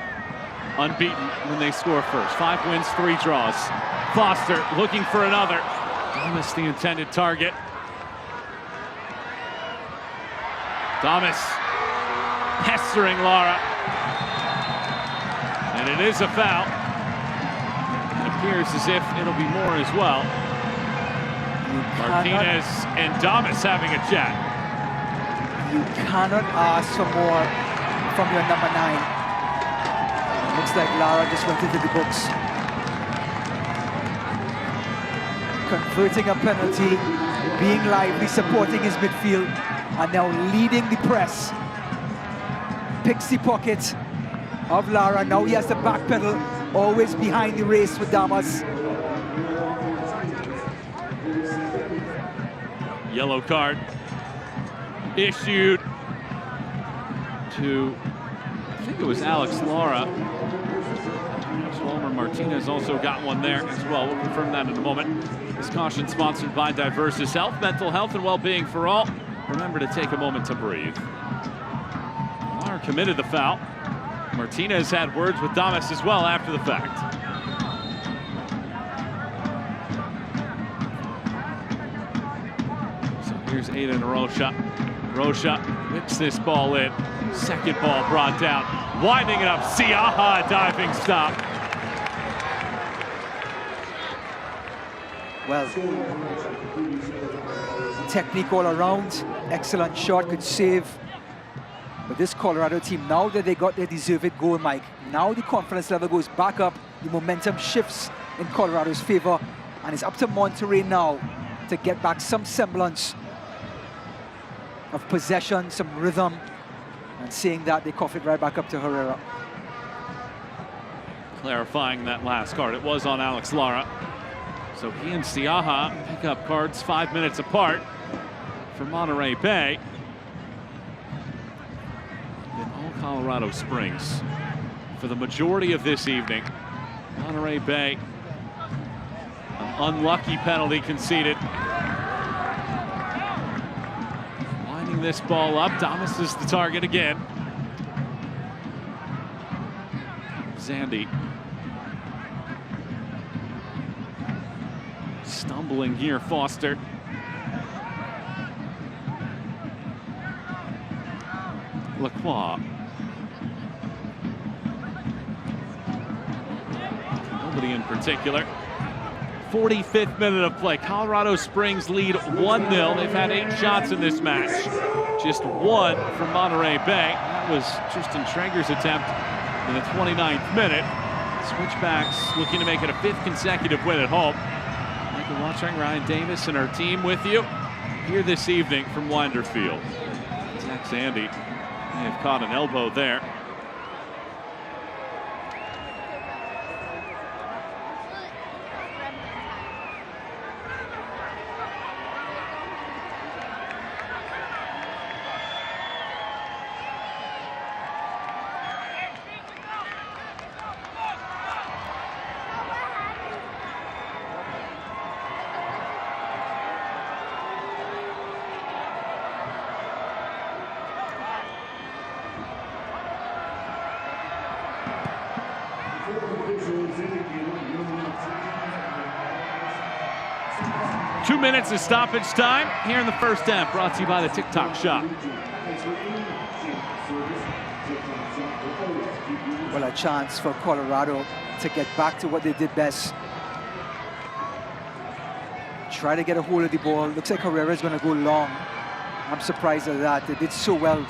unbeaten when they score first. 5 wins, 3 draws. Foster looking for another. Damas the intended target. Damas pestering Lara. And it is a foul. It appears as if it'll be more as well. Martinez and Damas having a chat. You cannot ask for more from your number 9. Looks like Lara just went into the books. Converting a penalty, being lively, supporting his midfield, and now leading the press. Picks the pocket of Lara. Now he has to backpedal, always behind the race with Damas. Yellow card issued to, I think it was Alex Lara. Martinez also got one there as well. We'll confirm that in a moment. This caution sponsored by Diversus Health, mental health and well-being for all. Remember to take a moment to breathe. Lara committed the foul. Martinez had words with Damas as well after the fact. So here's Aiden Rocha. Rocha whips this ball in. Second ball brought down. Winding it up. Siaha diving stop. Well, technique all around, excellent shot, good save. But this Colorado team, now that they got their deserved goal, Mike, now the confidence level goes back up, the momentum shifts in Colorado's favor, and it's up to Monterey now to get back some semblance of possession, some rhythm, and seeing that, they cough it right back up to Herrera. Clarifying that last card, it was on Alex Lara. So he and Siaha pick up cards 5 minutes apart for Monterey Bay. In all Colorado Springs. for the majority of this evening. Monterey Bay, an unlucky penalty conceded. Winding this ball up, Damas is the target again. Zandy. Stumbling here, Foster. Lacroix. Nobody in particular. 45th minute of play. Colorado Springs lead 1-0. They've had 8 shots in this match. Just 1 from Monterey Bay. That was Tristan Traeger's attempt in the 29th minute. Switchbacks looking to make it a 5th consecutive win at home. Thank you for watching. Ryan Davis and our team with you here this evening from Winderfield. Zach Zandy may have caught an elbow there. Two minutes of stoppage time here in the first half, brought to you by the TikTok Shop. Well, a chance for Colorado to get back to what they did best. Try to get a hold of the ball. Looks like Herrera's going to go long. I'm surprised at that. They did so well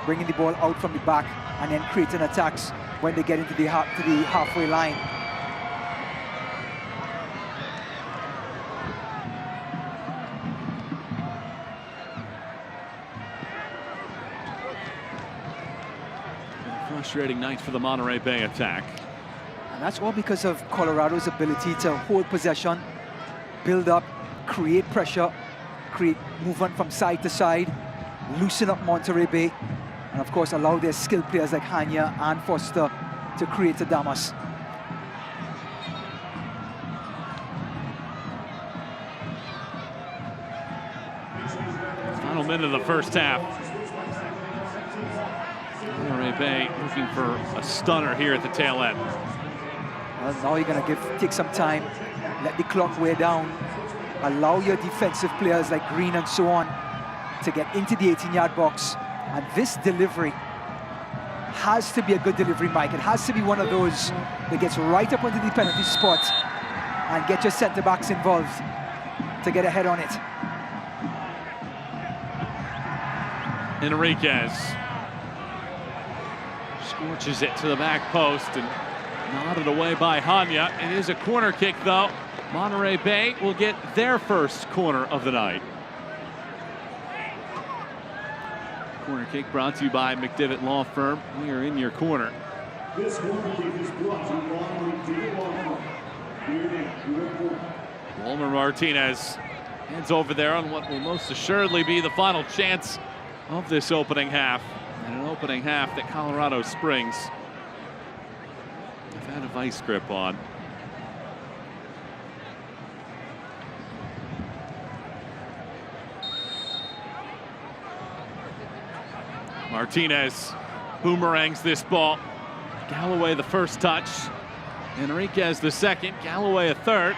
bringing the ball out from the back and then creating attacks when they get into the halfway line. Frustrating night for the Monterey Bay attack. And that's all because of Colorado's ability to hold possession, build up, create pressure, create movement from side to side, loosen up Monterey Bay, and of course allow their skilled players like Hanya and Foster to create a Damas. Final minute of the first half. Monterey Bay looking for a stunner here at the tail end. Well, now you're going to take some time, let the clock wear down, allow your defensive players like Green and so on to get into the 18-yard box. And this delivery has to be a good delivery, Mike. It has to be one of those that gets right up onto the penalty spot and get your center-backs involved to get ahead on it. Enriquez scorches it to the back post and nodded away by Hanya. It is a corner kick, though. Monterey Bay will get their first corner of the night. Corner kick brought to you by McDivitt Law Firm. We are in your corner. This corner kick is brought to you by McDivitt Law Firm. Walmer Martinez heads over there on what will most assuredly be the final chance of this opening half. And an opening half that Colorado Springs have had a vice grip on. Martinez boomerangs this ball. Galloway the first touch. Enriquez the second. Galloway a third.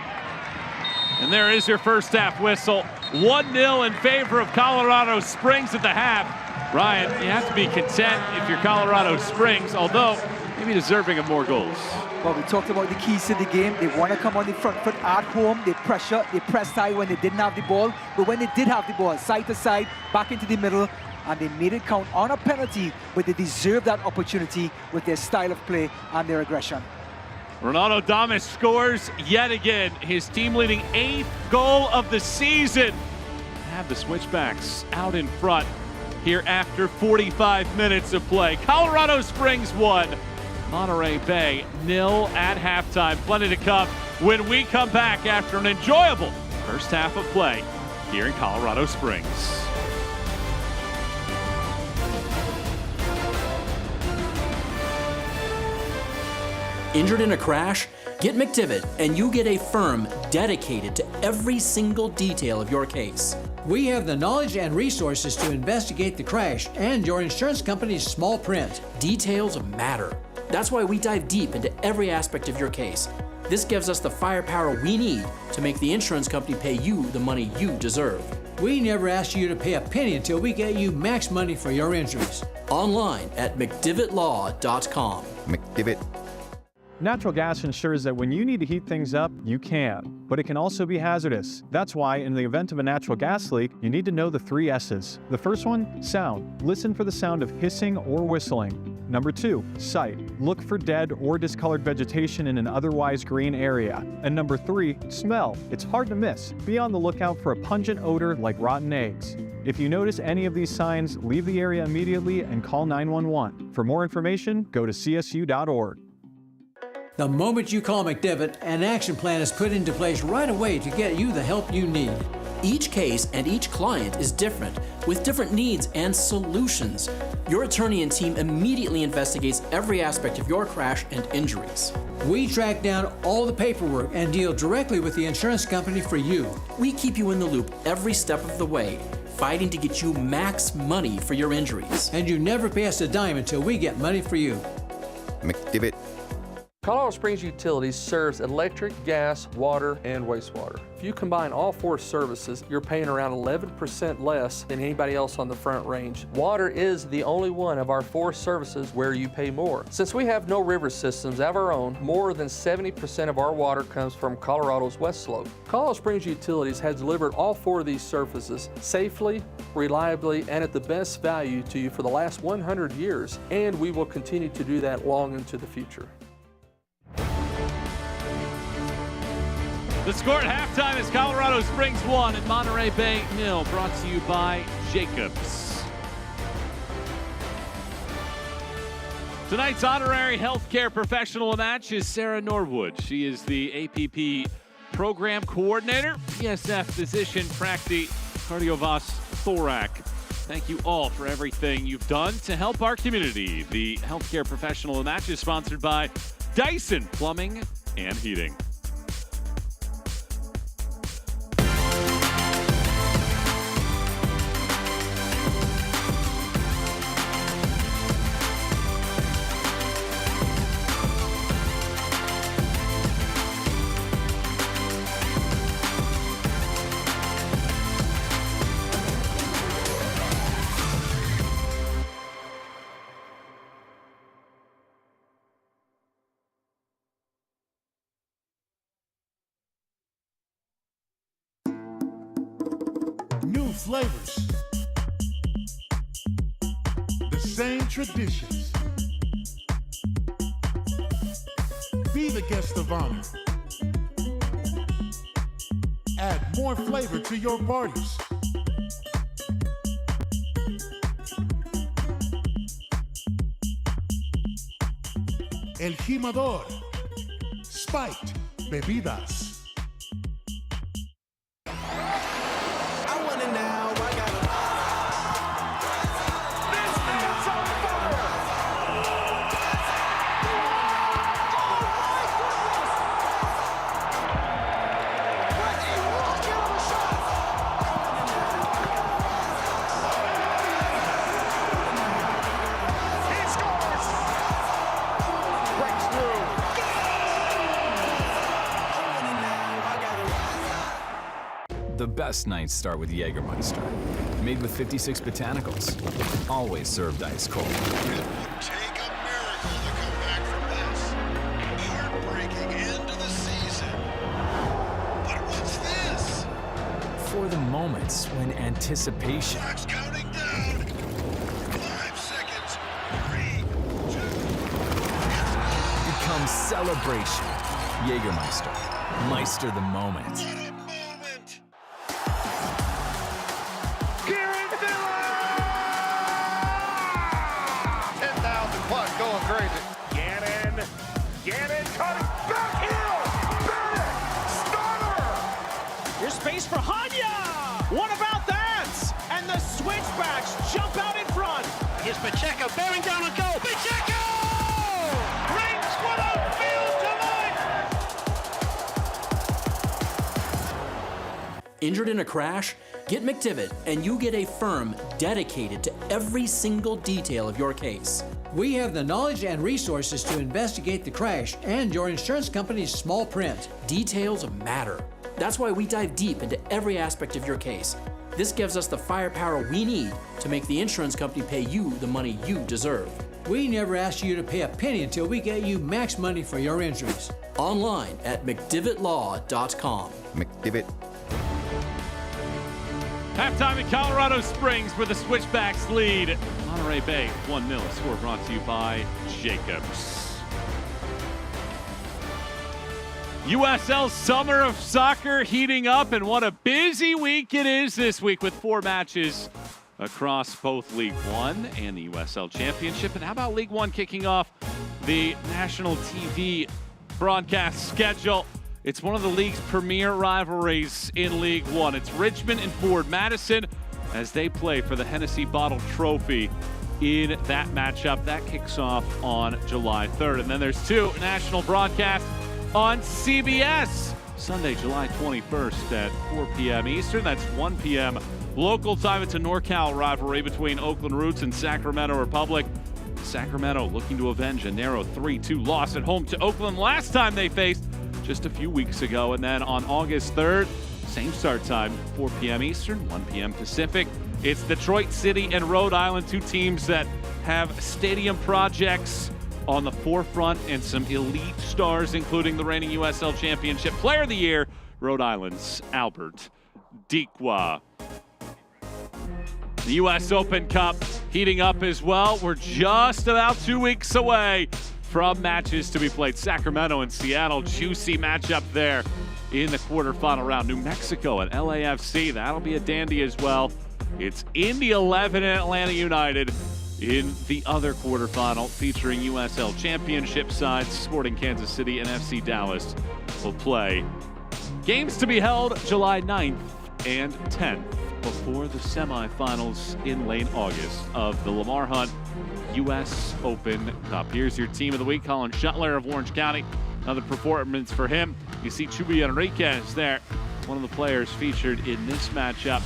And there is your first half whistle. 1-0 in favor of Colorado Springs at the half. Ryan, you have to be content if you're Colorado Springs, although maybe deserving of more goals. Well, we talked about the keys to the game. They want to come on the front foot at home. They pressure, they press high when they didn't have the ball. But when they did have the ball, side to side, back into the middle, and they made it count on a penalty, but they deserved that opportunity with their style of play and their aggression. Ronaldo Damas scores yet again, his team-leading 8th goal of the season. Have the Switchbacks out in front here after 45 minutes of play. Colorado Springs 1, Monterey Bay 0 at halftime. Plenty to come when we come back after an enjoyable first half of play here in Colorado Springs. Injured in a crash? Get McDivitt and you get a firm dedicated to every single detail of your case. We have the knowledge and resources to investigate the crash and your insurance company's small print. Details matter. That's why we dive deep into every aspect of your case. This gives us the firepower we need to make the insurance company pay you the money you deserve. We never ask you to pay a penny until we get you max money for your injuries. Online at mcdivittlaw.com. McDivitt. Natural gas ensures that when you need to heat things up, you can, but it can also be hazardous. That's why, in the event of a natural gas leak, you need to know the 3 S's. The first one, sound. Listen for the sound of hissing or whistling. Number 2, sight. Look for dead or discolored vegetation in an otherwise green area. And number 3, smell. It's hard to miss. Be on the lookout for a pungent odor like rotten eggs. If you notice any of these signs, leave the area immediately and call 911. For more information, go to csu.org. The moment you call McDivitt, an action plan is put into place right away to get you the help you need. Each case and each client is different, with different needs and solutions. Your attorney and team immediately investigates every aspect of your crash and injuries. We track down all the paperwork and deal directly with the insurance company for you. We keep you in the loop every step of the way, fighting to get you max money for your injuries. And you never pay us a dime until we get money for you. McDivitt. Colorado Springs Utilities serves electric, gas, water, and wastewater. If you combine all 4 services, you're paying around 11% less than anybody else on the Front Range. Water is the only one of our 4 services where you pay more. Since we have no river systems of our own, more than 70% of our water comes from Colorado's West Slope. Colorado Springs Utilities has delivered all 4 of these services safely, reliably, and at the best value to you for the last 100 years, and we will continue to do that long into the future. The score at halftime is Colorado Springs 1 and Monterey Bay 0, brought to you by Jacobs. Tonight's honorary healthcare professional match is Sarah Norwood. She is the APP program coordinator, ESF physician, Practi Cardiovas Thorac. Thank you all for everything you've done to help our community. The healthcare professional match is sponsored by Dyson Plumbing and Heating. New flavors, the same traditions. Be the guest of honor. Add more flavor to your parties. El Jimador, spiked bebidas. The best nights start with Jägermeister. Made with 56 botanicals. Always served ice cold. Take a miracle to come back from this. Heartbreaking end to the season. But what's this? For the moments when anticipation Clock's counting down. 5 seconds. 3, 2, becomes celebration. Jägermeister. Meister the moment. going crazy. Gannon cutting back heel. Bennett, Starter. Here's space for Hanya. What about that? And the Switchbacks jump out in front. Here's Pacheco bearing down a goal. Pacheco! Rings with a field Injured in a crash? Get McDivitt and you get a firm dedicated to every single detail of your case. We have the knowledge and resources to investigate the crash and your insurance company's small print. Details matter. That's why we dive deep into every aspect of your case. This gives us the firepower we need to make the insurance company pay you the money you deserve. We never ask you to pay a penny until we get you max money for your injuries. Online at mcdivittlaw.com. McDivitt. Halftime in Colorado Springs where the Switchbacks lead. Monterey Bay 1-0. Score brought to you by Jacobs. USL Summer of Soccer heating up, and what a busy week it is this week with 4 matches across both League One and the USL Championship. And how about League One kicking off the national TV broadcast schedule? It's one of the league's premier rivalries in League One. It's Richmond and Ford Madison as they play for the Hennessy Bottle Trophy in that matchup. That kicks off on July 3rd. And then there's 2 national broadcasts on CBS. Sunday, July 21st at 4 p.m. Eastern. That's 1 p.m. local time. It's a NorCal rivalry between Oakland Roots and Sacramento Republic. Sacramento looking to avenge a narrow 3-2 loss at home to Oakland last time they faced just a few weeks ago. And then on August 3rd, same start time, 4 p.m. Eastern, 1 p.m. Pacific. It's Detroit City and Rhode Island, 2 teams that have stadium projects on the forefront and some elite stars, including the reigning USL Championship Player of the Year, Rhode Island's Albert Dikwa. The U.S. Open Cup heating up as well. We're just about 2 weeks away from matches to be played. Sacramento and Seattle, juicy matchup there in the quarterfinal round. New Mexico and LAFC, that'll be a dandy as well. It's Indy 11 and Atlanta United in the other quarterfinal, featuring USL Championship sides. Sporting Kansas City and FC Dallas will play. Games to be held July 9th and 10th before the semifinals in late August of the Lamar Hunt U.S. Open Cup. Here's your team of the week. Colin Shuttler of Orange County. Another performance for him. You see Chuby Enriquez there, one of the players featured in this matchup,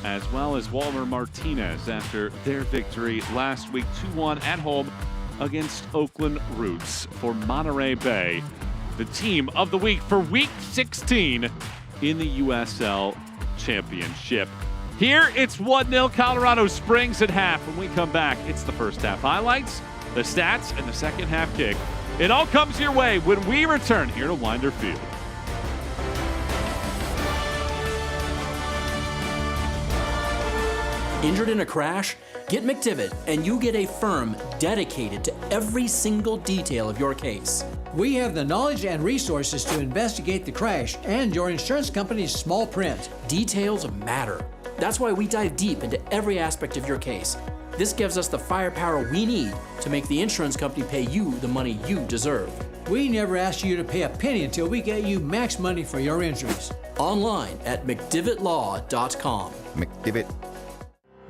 as well as Walter Martinez after their victory last week 2-1 at home against Oakland Roots for Monterey Bay. The team of the week for week 16 in the USL Championship. Here, it's 1-0 Colorado Springs at half. When we come back, it's the first half highlights, the stats, and the second half kick. It all comes your way when we return here to Winder Field. Injured in a crash? Get McDivitt and you get a firm dedicated to every single detail of your case. We have the knowledge and resources to investigate the crash and your insurance company's small print. Details matter. That's why we dive deep into every aspect of your case. This gives us the firepower we need to make the insurance company pay you the money you deserve. We never ask you to pay a penny until we get you max money for your injuries. Online at mcdivittlaw.com. McDivitt.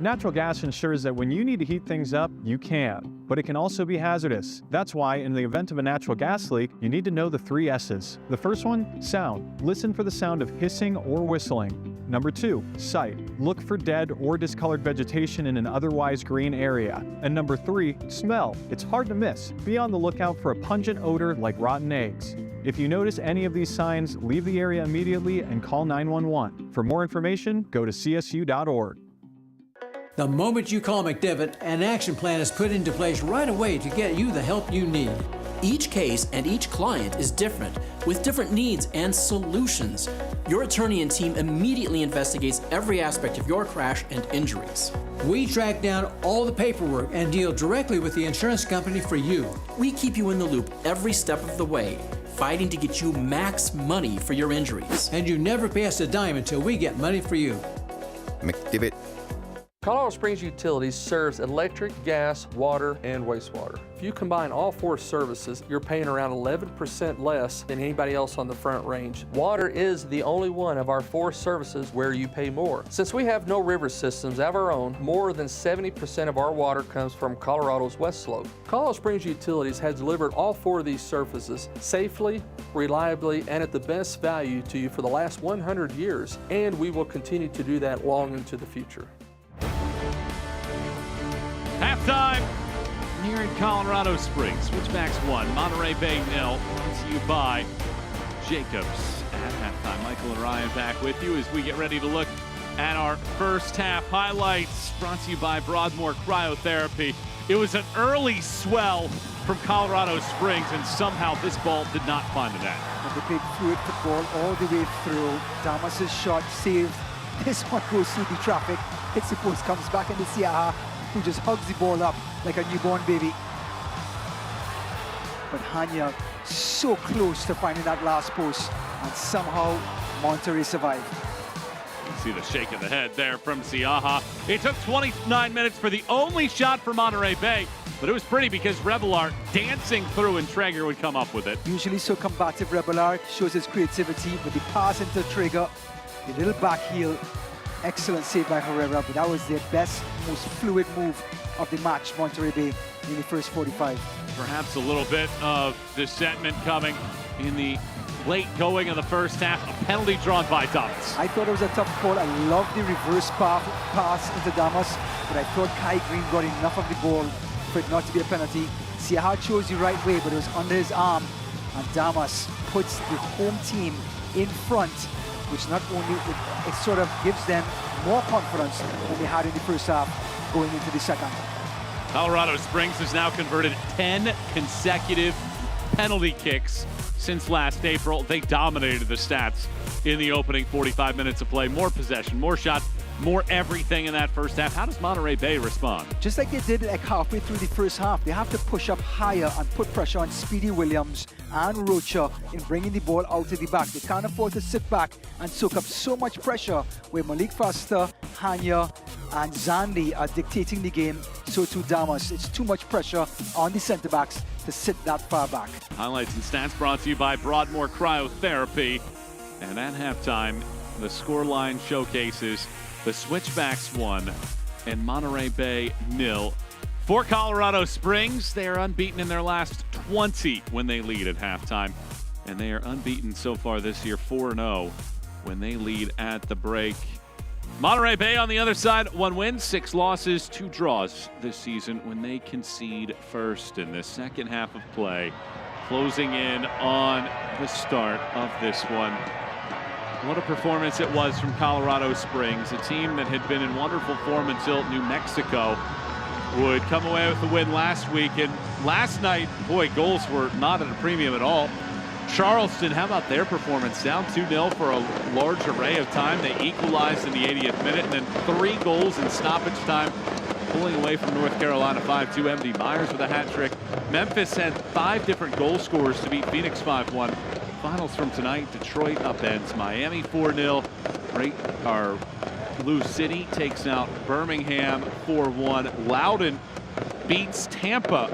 Natural gas ensures that when you need to heat things up, you can, but it can also be hazardous. That's why, in the event of a natural gas leak, you need to know the 3 S's. The first one, sound. Listen for the sound of hissing or whistling. Number 2, sight. Look for dead or discolored vegetation in an otherwise green area. And number 3, smell. It's hard to miss. Be on the lookout for a pungent odor like rotten eggs. If you notice any of these signs, leave the area immediately and call 911. For more information, go to csu.org. The moment you call McDivitt, an action plan is put into place right away to get you the help you need. Each case and each client is different, with different needs and solutions. Your attorney and team immediately investigates every aspect of your crash and injuries. We track down all the paperwork and deal directly with the insurance company for you. We keep you in the loop every step of the way, fighting to get you max money for your injuries. And you never pay us a dime until we get money for you. McDivitt. Colorado Springs Utilities serves electric, gas, water, and wastewater. If you combine all 4 services, you're paying around 11% less than anybody else on the Front Range. Water is the only one of our 4 services where you pay more. Since we have no river systems of our own, more than 70% of our water comes from Colorado's West Slope. Colorado Springs Utilities has delivered all 4 of these services safely, reliably, and at the best value to you for the last 100 years, and we will continue to do that long into the future. Halftime here in Colorado Springs. Switchbacks 1, Monterey Bay 0. Brought to you by Jacobs at halftime. Michael and Ryan back with you as we get ready to look at our first half highlights. Brought to you by Broadmoor Cryotherapy. It was an early swell from Colorado Springs, and somehow this ball did not find the net. And they played fluid football all the way through. Damas's shot saved. This one goes through the traffic, hits the post, comes back into Siaha, who just hugs the ball up like a newborn baby. But Hanya so close to finding that last post, and somehow Monterey survived. You see the shake of the head there from Siaha. It took 29 minutes for the only shot for Monterey Bay, but it was pretty because Revelar dancing through and Traeger would come up with it. Usually so combative, Revelar shows his creativity, but the pass into Traeger, the little back heel, excellent save by Herrera, but that was their best, most fluid move of the match, Monterey Bay, in the first 45. Perhaps a little bit of dissentment coming in the late going of the first half. A penalty drawn by Damas. I thought it was a tough call. I love the reverse pass into Damas, but I thought Kai Green got enough of the ball for it not to be a penalty. Siaha chose the right way, but it was under his arm, and Damas puts the home team in front, which not only it sort of gives them more confidence than they had in the first half going into the second. Colorado Springs has now converted 10 consecutive penalty kicks since last April. They dominated the stats in the opening 45 minutes of play. More possession, more shots, more everything in that first half. How does Monterey Bay respond? Just like they did like halfway through the first half, they have to push up higher and put pressure on Speedy Williams and Rocha in bringing the ball out to the back. They can't afford to sit back and soak up so much pressure where Malik Foster, Hanya, and Zandi are dictating the game. So too Damas. It's too much pressure on the center backs to sit that far back. Highlights and stats brought to you by Broadmoor Cryotherapy. And at halftime, the scoreline showcases the Switchbacks 1 and Monterey Bay 0. For Colorado Springs, they are unbeaten in their last 20 when they lead at halftime. And they are unbeaten so far this year, 4-0 when they lead at the break. Monterey Bay on the other side, 1 win, 6 losses, 2 draws this season when they concede first in the second half of play. Closing in on the start of this one. What a performance it was from Colorado Springs, a team that had been in wonderful form until New Mexico would come away with the win last week. And last night, boy, goals were not at a premium at all. Charleston, how about their performance? Down 2-0 for a large array of time. They equalized in the 80th minute, and then 3 goals in stoppage time, pulling away from North Carolina 5-2. MD Myers with a hat trick. Memphis had 5 different goal scorers to beat Phoenix 5-1. Finals from tonight, Detroit upends Miami 4-0. Lou City takes out Birmingham 4-1. Loudoun beats Tampa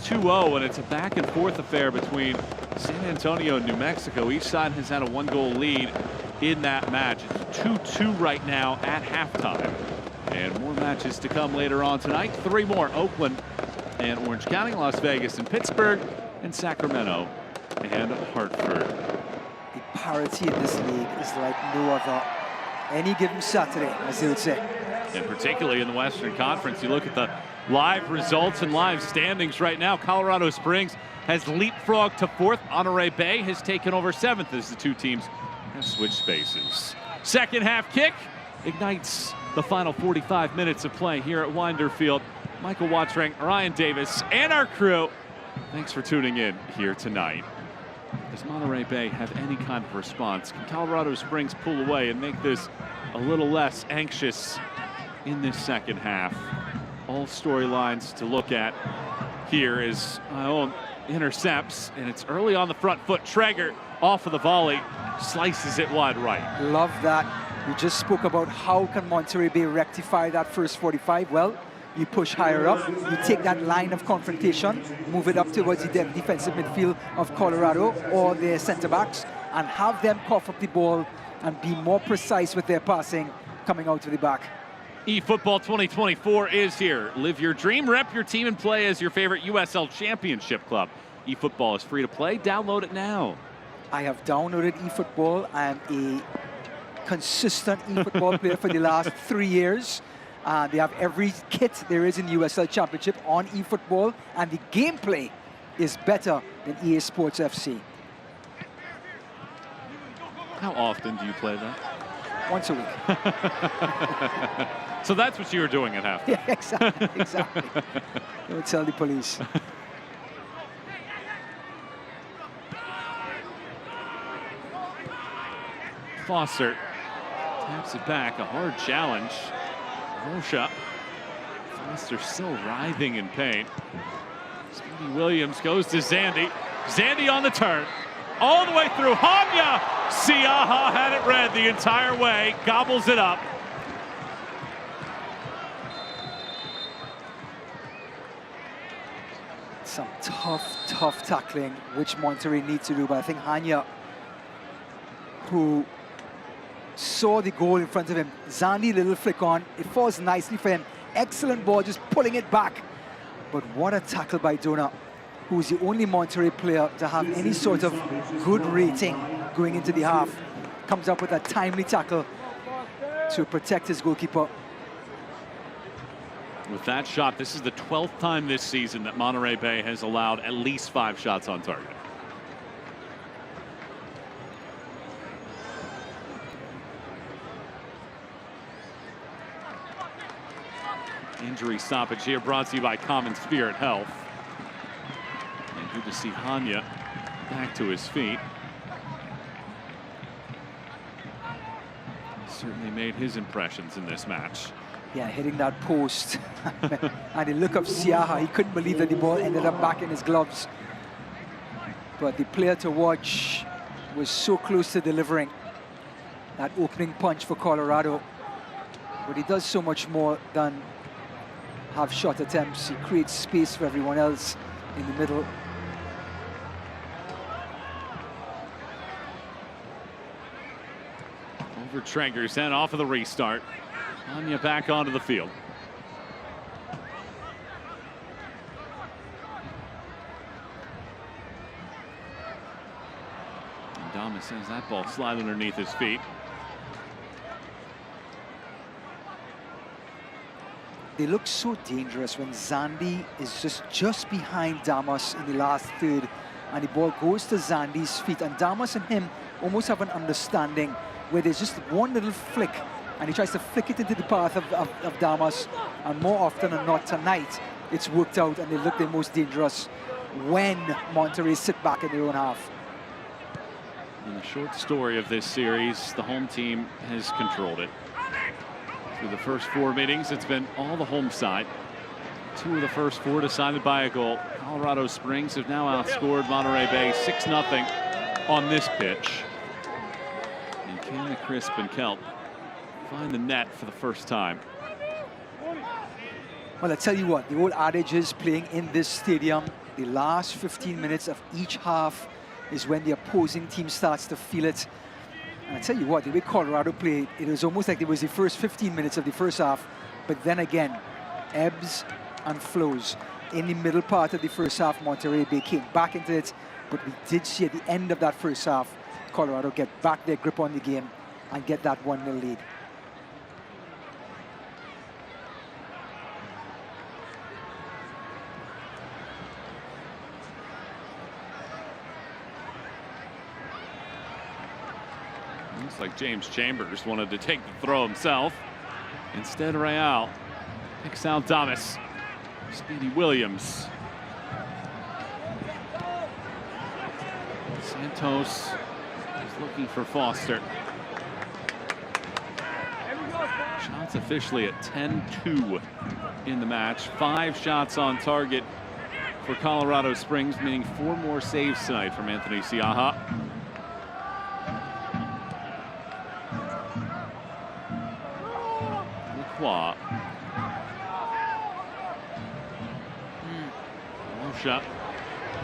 2-0, and it's a back and forth affair between San Antonio and New Mexico. Each side has had a 1-goal lead in that match. It's 2-2 right now at halftime. And more matches to come later on tonight. 3 more, Oakland and Orange County, Las Vegas and Pittsburgh, and Sacramento and Hartford. The parity in this league is like no other. Any given Saturday, as they would say. And particularly in the Western Conference, you look at the live results and live standings right now. Colorado Springs has leapfrogged to 4th. Monterey Bay has taken over 7th as the 2 teams have switched spaces. Second half kick ignites the final 45 minutes of play here at Winder Field. Michael Watring, Ryan Davis, and our crew, thanks for tuning in here tonight. Does Monterey Bay have any kind of response? Can Colorado Springs pull away and make this a little less anxious in this second half? All storylines to look at here is Ione intercepts, and it's early on the front foot. Traeger off of the volley, slices it wide right. Love that. We just spoke about how can Monterey Bay rectify that first 45. Well, you push higher up, you take that line of confrontation, move it up towards the defensive midfield of Colorado or their center backs, and have them cough up the ball and be more precise with their passing coming out to the back. eFootball 2024 is here. Live your dream, rep your team, and play as your favorite USL Championship club. eFootball is free to play. Download it now. I have downloaded eFootball. I'm a consistent eFootball player for the last 3 years. They have every kit there is in USL Championship on eFootball, and the gameplay is better than EA Sports FC. How often do you play that? Once a week. So that's what you were doing at half. Yeah, exactly, exactly. Don't tell the police. Foster taps it back, a hard challenge. Rocha. Foster still writhing in pain. Speedy Williams goes to Zandy. Zandy on the turn. All the way through. Hanya! Siaha had it read the entire way. Gobbles it up. Some tough tackling, which Monterey needs to do. But I think Hanya, who saw the goal in front of him, Zandy, little flick on. It falls nicely for him. Excellent ball, just pulling it back. But what a tackle by Dona, who's the only Monterey player to have any sort of good rating going into the half. Comes up with a timely tackle to protect his goalkeeper. With that shot, this is the 12th time this season that Monterey Bay has allowed at least 5 shots on target. Injury stoppage here brought to you by Common Spirit Health. And good to see Hanya back to his feet. Certainly made his impressions in this match. Yeah, hitting that post. And the look of Siaha, he couldn't believe that the ball ended up back in his gloves. But the player to watch was so close to delivering that opening punch for Colorado. But he does so much more than have shot attempts. He creates space for everyone else in the middle. Over Traeger's head off of the restart. Anya back onto the field. And Damas has that ball slide underneath his feet. They look so dangerous when Zandy is just behind Damas in the last third, and the ball goes to Zandy's feet, and Damas and him almost have an understanding where there's just one little flick and he tries to flick it into the path of Damas, and more often than not tonight it's worked out and they look their most dangerous when Monterey sit back in their own half. In the short story of this series, the home team has controlled it. Through the first 4 meetings, it's been all the home side. 2 of the first 4 decided by a goal. Colorado Springs have now outscored Monterey Bay 6-0 on this pitch. And can the Crisp and Kelp find the net for the first time? Well, I tell you what, the old adage is playing in this stadium, the last 15 minutes of each half is when the opposing team starts to feel it. And I tell you what, the way Colorado played, it was almost like it was the first 15 minutes of the first half, but then again, ebbs and flows. In the middle part of the first half, Monterey Bay came back into it, but we did see at the end of that first half, Colorado get back their grip on the game and get that 1-0 lead. Looks like James Chambers wanted to take the throw himself. Instead, Real picks out Damas. Speedy Williams. Santos is looking for Foster. Shots officially at 10-2 in the match. 5 shots on target for Colorado Springs, meaning 4 more saves tonight from Anthony Siaha. Lacroix. Rocha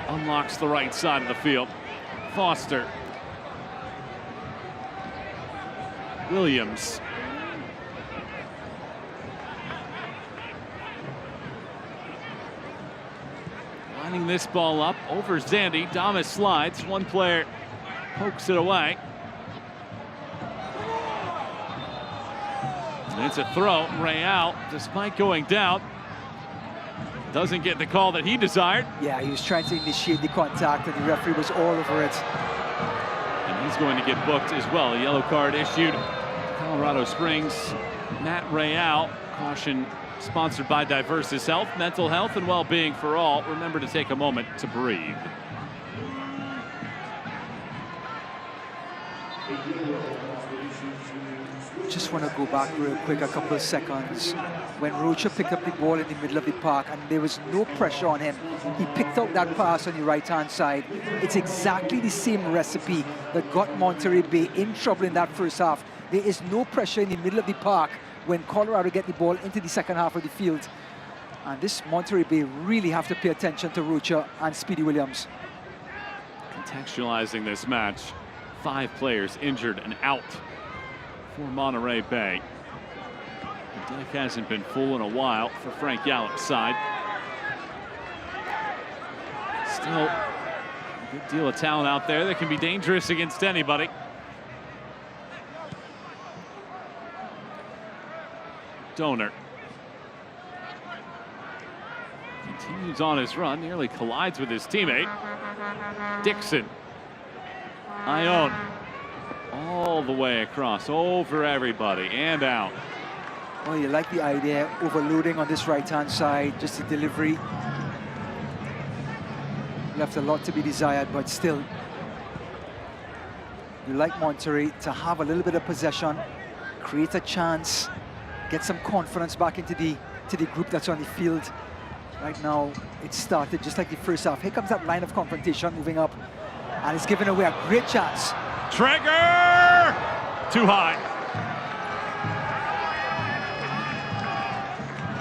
unlocks the right side of the field. Foster. Williams. Lining this ball up over Zandy. Damas slides. One player pokes it away. And it's a throw. Real, despite going down, doesn't get the call that he desired. Yeah, he was trying to initiate the contact, and the referee was all over it. And he's going to get booked as well. A yellow card issued. Colorado Springs, Matt Real. Caution sponsored by Diversus Health, mental health and well-being for all. Remember to take a moment to breathe. Just want to go back real quick a couple of seconds. When Rocha picked up the ball in the middle of the park and there was no pressure on him, he picked out that pass on the right-hand side. It's exactly the same recipe that got Monterey Bay in trouble in that first half. There is no pressure in the middle of the park when Colorado get the ball into the second half of the field. And this Monterey Bay really have to pay attention to Rocha and Speedy Williams. Contextualizing this match, 5 players injured and out for Monterey Bay. The deck hasn't been full in a while for Frank Gallup's side. Still a good deal of talent out there that can be dangerous against anybody. Donor continues on his run, nearly collides with his teammate. Dixon. Ione. All the way across, over everybody, and out. Well, you like the idea, overloading on this right-hand side, just the delivery. Left a lot to be desired, but still, you like Monterey to have a little bit of possession, create a chance, get some confidence back into the group that's on the field. Right now, it started just like the first half. Here comes that line of confrontation moving up, and it's giving away a great chance. Traeger! Too high.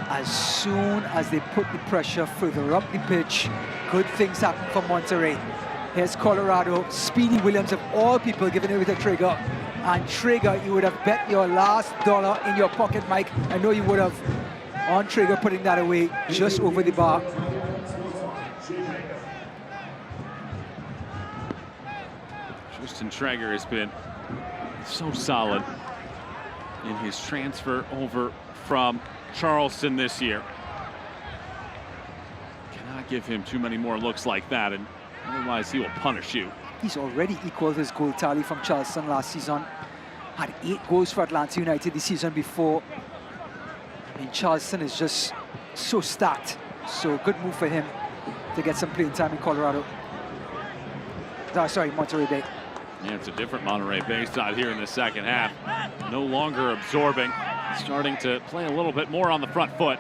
As soon as they put the pressure further up the pitch, good things happen for Monterey. Here's Colorado. Speedy Williams, of all people, giving it to Traeger. And Traeger, you would have bet your last dollar in your pocket, Mike. I know you would have. On Traeger putting that away just over the bar. Tristan Traeger has been so solid in his transfer over from Charleston this year. Cannot give him too many more looks like that, and otherwise he will punish you. He's already equaled his goal tally from Charleston last season. Had 8 goals for Atlanta United the season before. I mean, Charleston is just so stacked. So good move for him to get some playing time in Colorado. Sorry, Monterey Bay. Yeah, it's a different Monterey Bay side here in the second half. No longer absorbing, starting to play a little bit more on the front foot.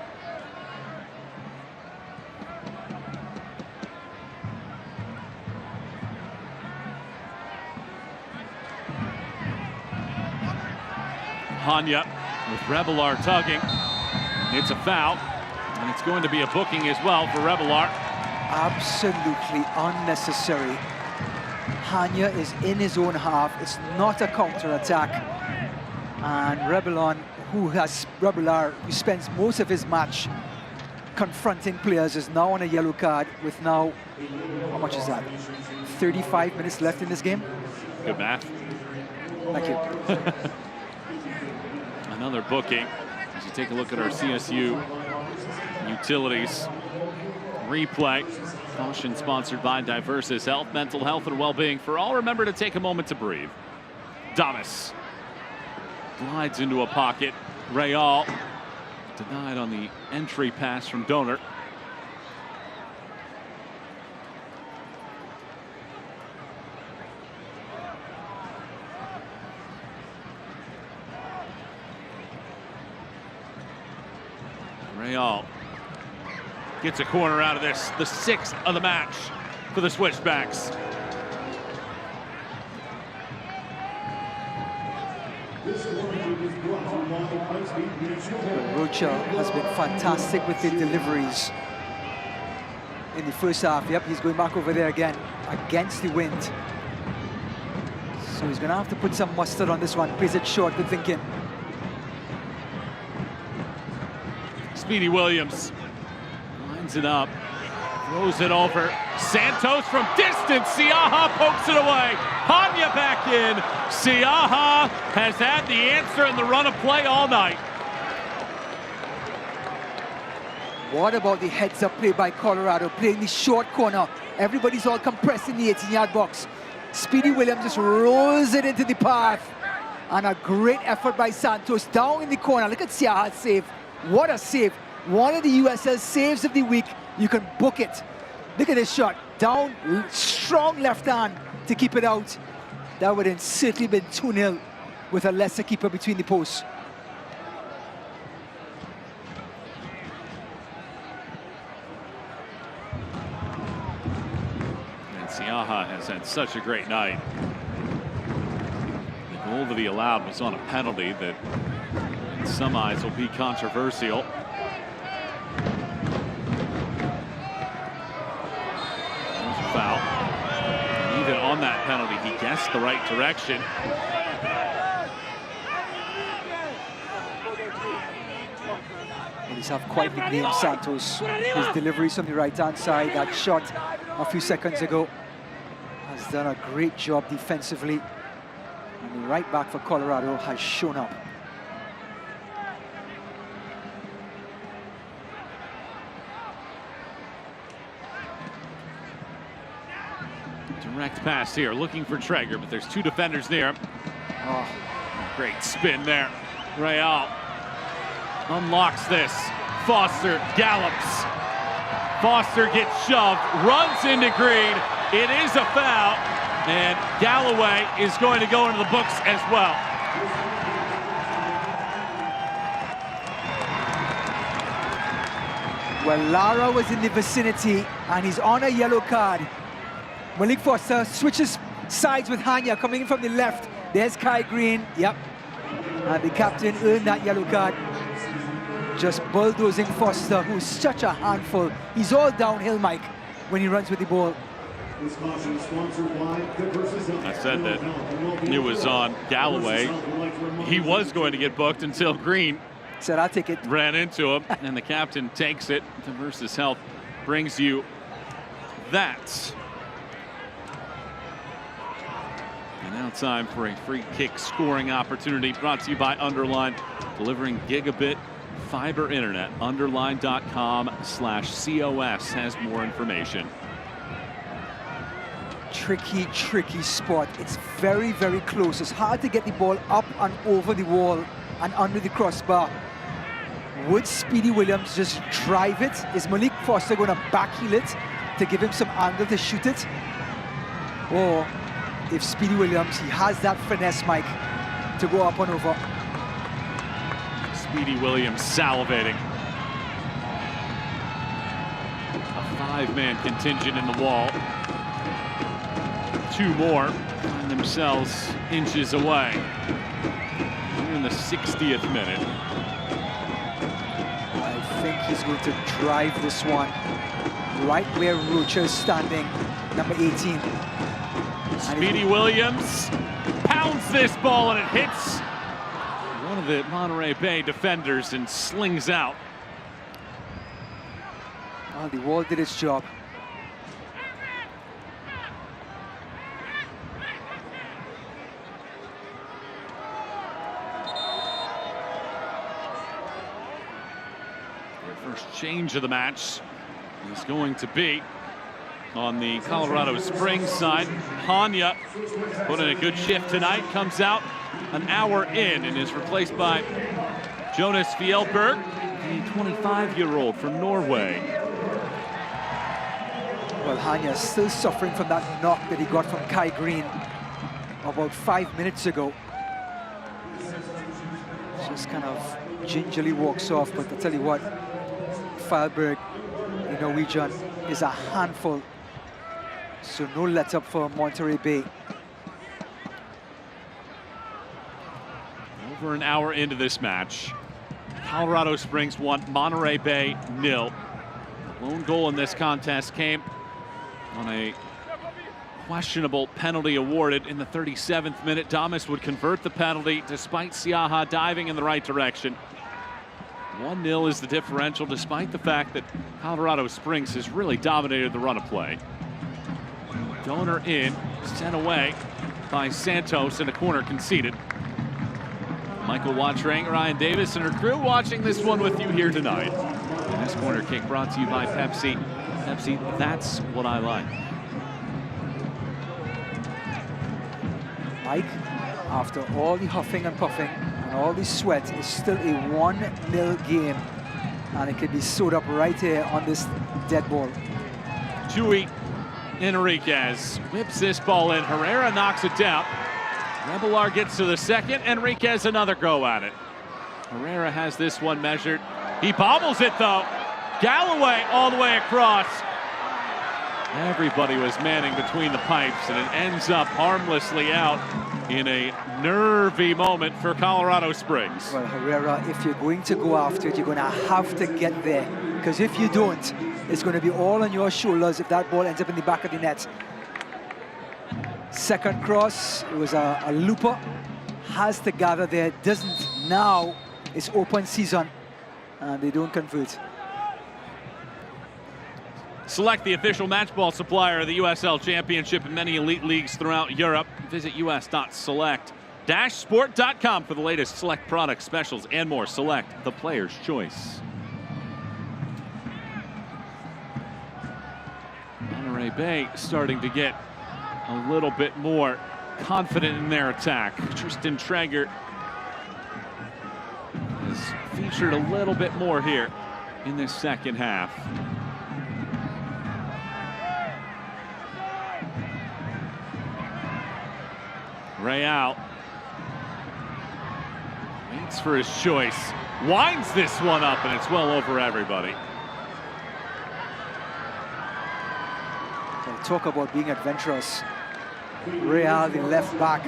Hanya with Revelar tugging. It's a foul, and it's going to be a booking as well for Revelar. Absolutely unnecessary. Hanya is in his own half. It's not a counter-attack. And Revelar, who spends most of his match confronting players, is now on a yellow card with now, how much is that? 35 minutes left in this game? Good math. Thank you. Another booking. As you take a look at our CSU utilities replay. Caution sponsored by Diversus Health, mental health and well-being for all. Remember to take a moment to breathe. Damas glides into a pocket. Real denied on the entry pass from Donor. Real gets a corner out of this, the 6th of the match for the Switchbacks. Rocha has been fantastic with the deliveries in the first half. Yep, he's going back over there again against the wind. So he's going to have to put some mustard on this one. Plays it short, good thinking. Speedy Williams lines it up, throws it over. Santos from distance. Siaha pokes it away. Hanya back in. Siaha has had the answer in the run of play all night. What about the heads-up play by Colorado, playing the short corner? Everybody's all compressed in the 18-yard box. Speedy Williams just rolls it into the path. And a great effort by Santos down in the corner. Look at Siaha's save. What a save. One of the USL saves of the week. You can book it. Look at this shot. Down, strong left hand to keep it out. That would have certainly been 2-0 with a lesser keeper between the posts. And Siaha has had such a great night. The goal that he allowed was on a penalty that in some eyes will be controversial. Foul. And even on that penalty, he guessed the right direction. He's had quite the game, Santos. His deliveries on the right-hand side, that shot a few seconds ago, has done a great job defensively. And the right back for Colorado has shown up. Direct pass here, looking for Traeger, but there's two defenders near him. Oh, great spin there. Real unlocks this. Foster gallops. Foster gets shoved, runs into Green. It is a foul, and Galloway is going to go into the books as well. Well, Lara was in the vicinity, and he's on a yellow card. Malik Foster switches sides with Hanya coming in from the left. There's Kai Green, yep. And the captain earned that yellow card. Just bulldozing Foster, who's such a handful. He's all downhill, Mike, when he runs with the ball. I said that it was on Galloway. He was going to get booked until Green said, I'll take it. Ran into him, and the captain takes it. The Versus Health brings you that. And now time for a free kick scoring opportunity brought to you by Underline, delivering gigabit fiber internet. Underline.com/COS has more information. Tricky, tricky spot. It's very, very close. It's hard to get the ball up and over the wall and under the crossbar. Would Speedy Williams just drive it? Is Malik Foster going to backheel it to give him some angle to shoot it? Or if Speedy Williams, he has that finesse, Mike, to go up and over. Speedy Williams salivating. A five-man contingent in the wall. Two more find themselves inches away. We're in the 60th minute. I think he's going to drive this one right where Rocha is standing, number 18. Speedy Williams pounds this ball and it hits one of the Monterey Bay defenders and slings out. Well, the wall did its job. Their first change of the match is going to be on the Colorado Springs side. Hanya put in a good shift tonight, comes out an hour in and is replaced by Jonas Fjellberg, the 25-year-old from Norway. Well, Hanya is still suffering from that knock that he got from Kai Green about 5 minutes ago. Just kind of gingerly walks off, but I tell you what, Fjellberg, the Norwegian, is a handful. So no let up for Monterey Bay. Over an hour into this match, Colorado Springs 1, Monterey Bay 0. The lone goal in this contest came on a questionable penalty awarded in the 37th minute. Damas would convert the penalty despite Siaha diving in the right direction. 1-0 is the differential, despite the fact that Colorado Springs has really dominated the run of play. Donor in, sent away by Santos in a corner conceded. Michael Watrang, Ryan Davis, and her crew watching this one with you here tonight. And this corner kick brought to you by Pepsi. Pepsi, that's what I like. Mike, after all the huffing and puffing and all the sweat, it's still a 1-0 game, and it can be sewed up right here on this dead ball. Chewy Enriquez whips this ball in. Herrera knocks it down. Revelar gets to the second. Enriquez another go at it. Herrera has this one measured. He bobbles it though. Galloway all the way across. Everybody was manning between the pipes, and it ends up harmlessly out in a nervy moment for Colorado Springs. Well, Herrera, if you're going to go after it, you're going to have to get there, because if you don't, it's going to be all on your shoulders if that ball ends up in the back of the net. Second cross, it was a looper. Has to gather there, doesn't. Now it's open season, and they don't convert. Select, the official match ball supplier of the USL Championship and many elite leagues throughout Europe. Visit us.select-sport.com for the latest Select product specials and more. Select, the player's choice. Monterey Bay starting to get a little bit more confident in their attack. Tristan Traeger has featured a little bit more here in this second half. Real waits for his choice, winds this one up, and it's well over everybody. Well, talk about being adventurous. Real, the left back,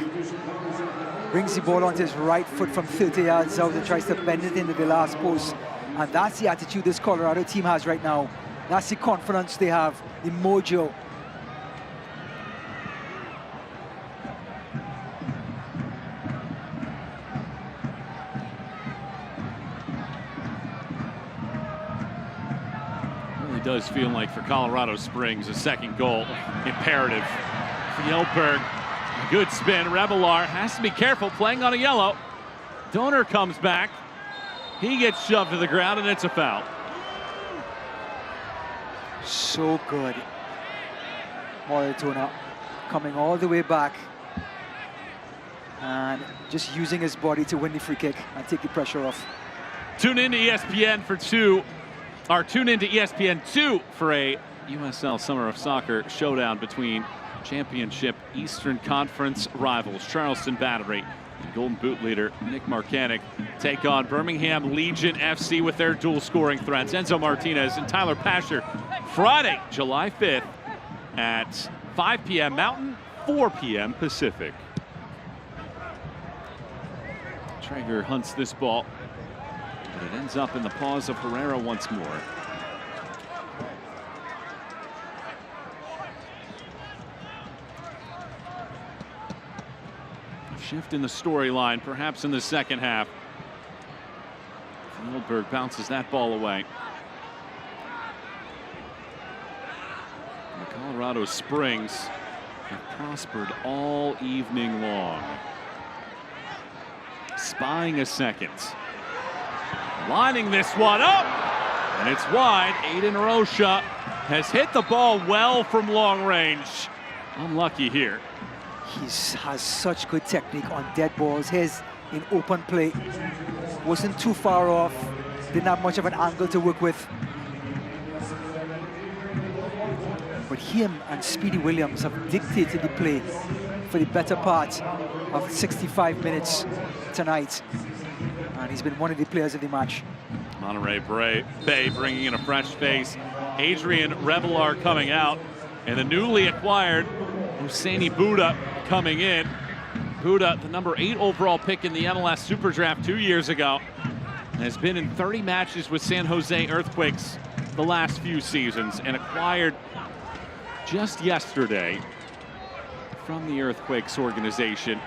brings the ball onto his right foot from 30 yards out and tries to bend it into the last post. And that's the attitude this Colorado team has right now. That's the confidence they have, the mojo. Does feel like for Colorado Springs a second goal imperative. Fjellberg, good spin. Revelar has to be careful playing on a yellow. Donor comes back. He gets shoved to the ground, and it's a foul. So good. Moritona coming all the way back and just using his body to win the free kick and take the pressure off. Tune in to ESPN for tune into ESPN 2 for a USL Summer of Soccer showdown between championship Eastern Conference rivals Charleston Battery and Golden Boot leader Nick Marcanic take on Birmingham Legion FC with their dual scoring threats. Enzo Martinez and Tyler Pasher, Friday, July 5th at 5 p.m. Mountain, 4 p.m. Pacific. Traeger hunts this ball, but it ends up in the paws of Herrera once more. A shift in the storyline, perhaps in the second half. Fjellberg bounces that ball away. The Colorado Springs have prospered all evening long. Spying a second. Lining this one up, and it's wide. Aiden Rocha has hit the ball well from long range. Unlucky here. He has such good technique on dead balls. His in open play wasn't too far off. Didn't have much of an angle to work with. But him and Speedy Williams have dictated the play for the better part of 65 minutes tonight. And he's been one of the players of the match. Monterey Bay bringing in a fresh face. Adrian Revelar coming out, and the newly acquired Husseini Buda coming in. Buda, the number 8 overall pick in the MLS Super Draft 2 years ago. Has been in 30 matches with San Jose Earthquakes the last few seasons and acquired just yesterday from the Earthquakes organization.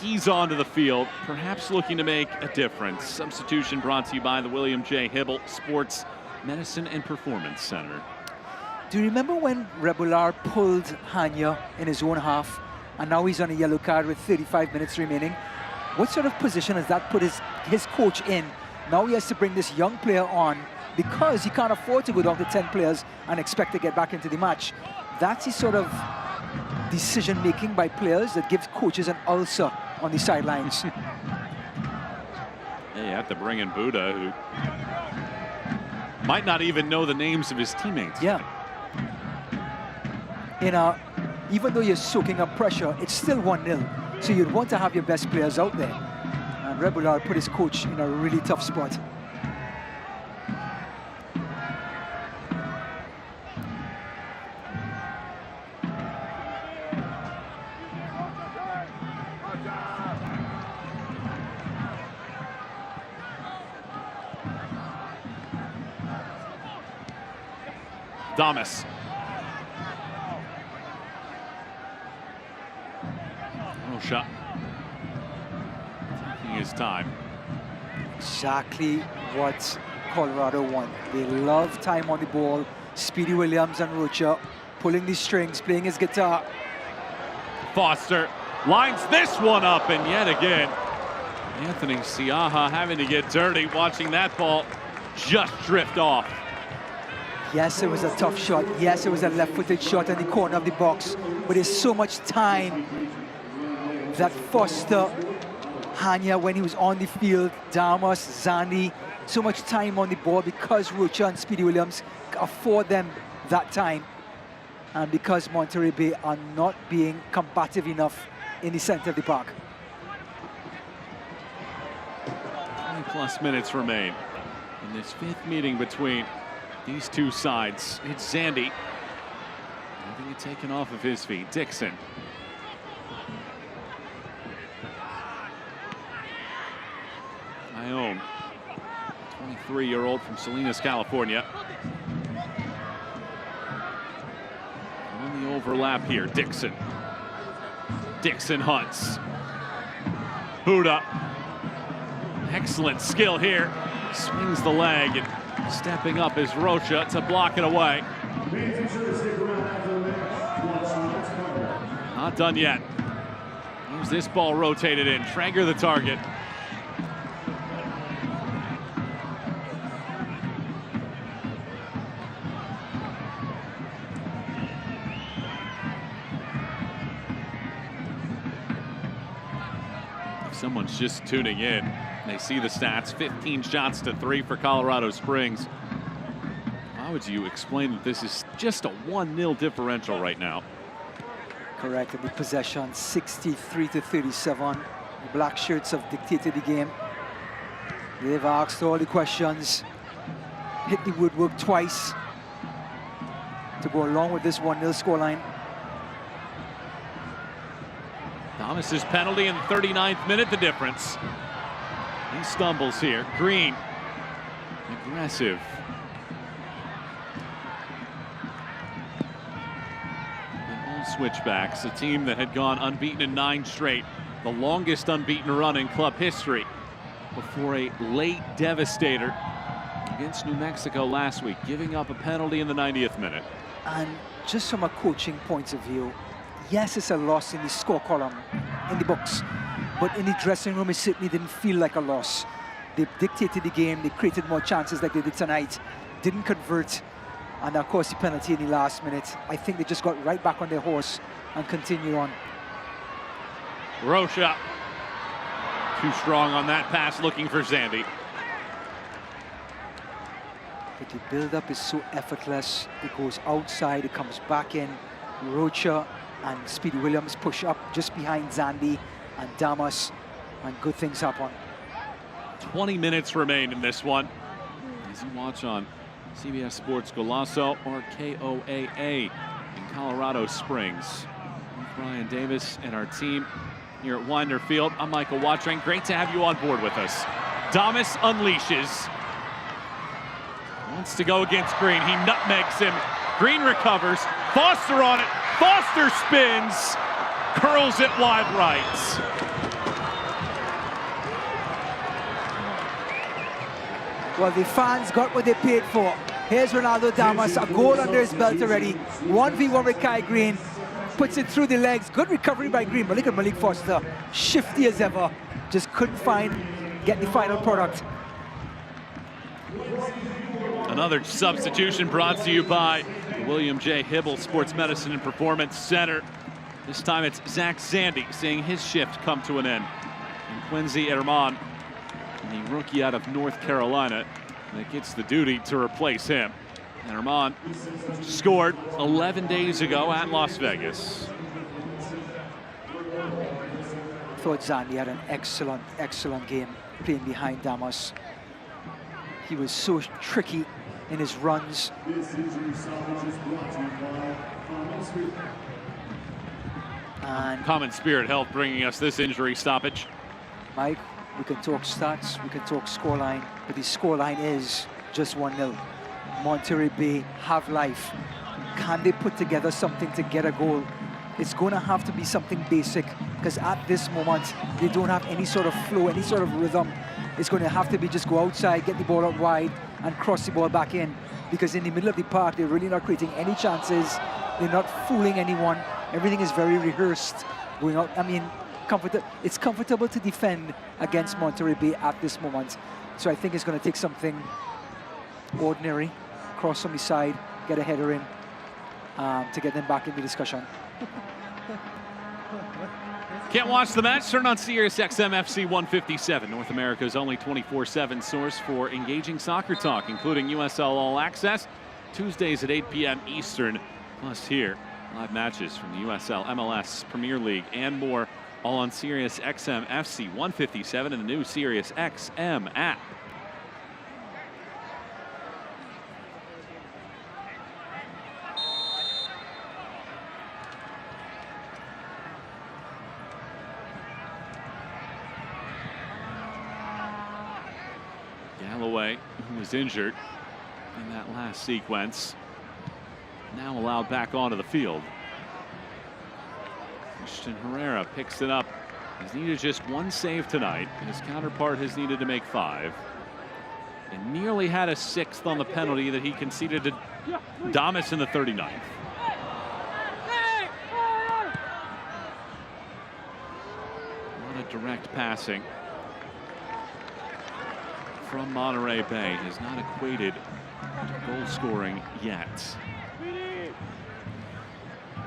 He's onto the field, perhaps looking to make a difference. Substitution brought to you by the William J. Hibble Sports Medicine and Performance Center. Do you remember when Rebular pulled Hanya in his own half, and now he's on a yellow card with 35 minutes remaining? What sort of position has that put his coach in? Now he has to bring this young player on because he can't afford to go down to 10 players and expect to get back into the match. That's the sort of decision-making by players that gives coaches an ulcer on the sidelines. They have to bring in Buddha, who might not even know the names of his teammates. Yeah. Even though you're soaking up pressure, it's still 1-0. So you'd want to have your best players out there. And Rebular put his coach in a really tough spot. Damas. Rocha. Taking his time. Exactly what Colorado want. They love time on the ball. Speedy Williams and Rocha pulling the strings, playing his guitar. Foster lines this one up, and yet again, Anthony Siaha having to get dirty, watching that ball just drift off. Yes, it was a tough shot. Yes, it was a left-footed shot in the corner of the box. But there's so much time that Foster, Hanya, when he was on the field, Damas, Zandi, so much time on the ball because Rocha and Speedy Williams afford them that time. And because Monterey Bay are not being combative enough in the center of the park. 20+ minutes remain in this fifth meeting between these two sides. It's Zandy having it taken off of his feet. Dixon. Ione, 23-year-old from Salinas, California. On the overlap here, Dixon. Dixon hunts. Buddha. Excellent skill here. Swings the leg, and stepping up is Rocha to block it away. Not done yet. Here's this ball rotated in. Traeger the target. If someone's just tuning in, they see the stats, 15 shots to 3 for Colorado Springs. How would you explain that this is just a 1-0 differential right now? Correct, and the possession 63-37. The black shirts have dictated the game. They've asked all the questions, hit the woodwork twice to go along with this 1-0 scoreline. Thomas's penalty in the 39th minute, the difference. He stumbles here. Green, aggressive. And all Switchbacks, a team that had gone unbeaten in 9 straight, the longest unbeaten run in club history, before a late devastator against New Mexico last week, giving up a penalty in the 90th minute. And just from a coaching point of view, yes, it's a loss in the score column, in the books, but in the dressing room, it certainly didn't feel like a loss. They dictated the game, they created more chances like they did tonight, didn't convert, and of course the penalty in the last minute. I think they just got right back on their horse and continue on. Rocha, too strong on that pass, looking for Zandy. But the build-up is so effortless. It goes outside, it comes back in. Rocha and Speedy Williams push up just behind Zandy and Damas, and good things happen. 20 minutes remain in this one. As you watch on CBS Sports Golazo or KOAA in Colorado Springs. I'm Brian Davis and our team here at Winder Field. I'm Michael Watring. Great to have you on board with us. Damas unleashes. Wants to go against Green. He nutmegs him. Green recovers. Foster on it. Foster spins. Curls it wide right. Well, the fans got what they paid for. Here's Ronaldo Damas, a goal under his belt already. 1v1 with Kai Green. Puts it through the legs. Good recovery by Green. But look at Malik Foster. Shifty as ever. Just couldn't get the final product. Another substitution brought to you by the William J. Hibble Sports Medicine and Performance Center. This time it's Zach Zandy seeing his shift come to an end. And Quincy Herman, the rookie out of North Carolina, that gets the duty to replace him. And Herman scored 11 days ago at Las Vegas. I thought Zandy had an excellent game playing behind Damas. He was so tricky in his runs. And Common Spirit Health bringing us this injury stoppage. Mike, we can talk stats, we can talk scoreline, but the scoreline is just 1-0. Monterey Bay have life. Can they put together something to get a goal? It's going to have to be something basic, because at this moment, they don't have any sort of flow, any sort of rhythm. It's going to have to be just go outside, get the ball out wide, and cross the ball back in. Because in the middle of the park, they're really not creating any chances. They're not fooling anyone. Everything is very rehearsed. Going out, I mean, it's comfortable to defend against Monterey Bay at this moment. So I think it's going to take something ordinary, cross on the side, get a header in, to get them back in the discussion. Can't watch the match? Turn on Sirius XM FC 157, North America's only 24/7 source for engaging soccer talk, including USL All Access, Tuesdays at 8 p.m. Eastern. Plus here, live matches from the USL, MLS, Premier League, and more, all on Sirius XM FC 157 and the new Sirius XM app. Galloway, who was injured in that last sequence, now allowed back onto the field. Christian Herrera picks it up. He's needed just one save tonight. His counterpart has needed to make 5. And nearly had a 6th on the penalty that he conceded to Damas in the 39th. A lot of direct passing from Monterey Bay has not equated to goal scoring yet.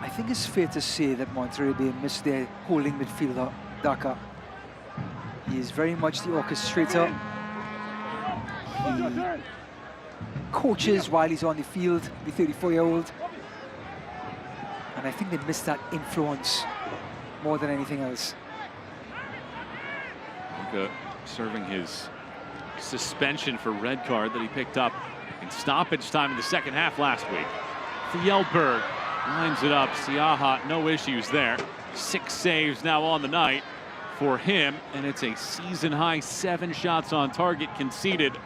I think it's fair to say that Monterey Bay missed their holding midfielder, Daka. He is very much the orchestrator. He coaches while he's on the field, the 34-year-old. And I think they missed that influence more than anything else. Serving his suspension for red card that he picked up in stoppage time in the second half last week. Fjellberg lines it up. Siaha, no issues there. 6 saves now on the night for him, and it's a season-high 7 shots on target conceded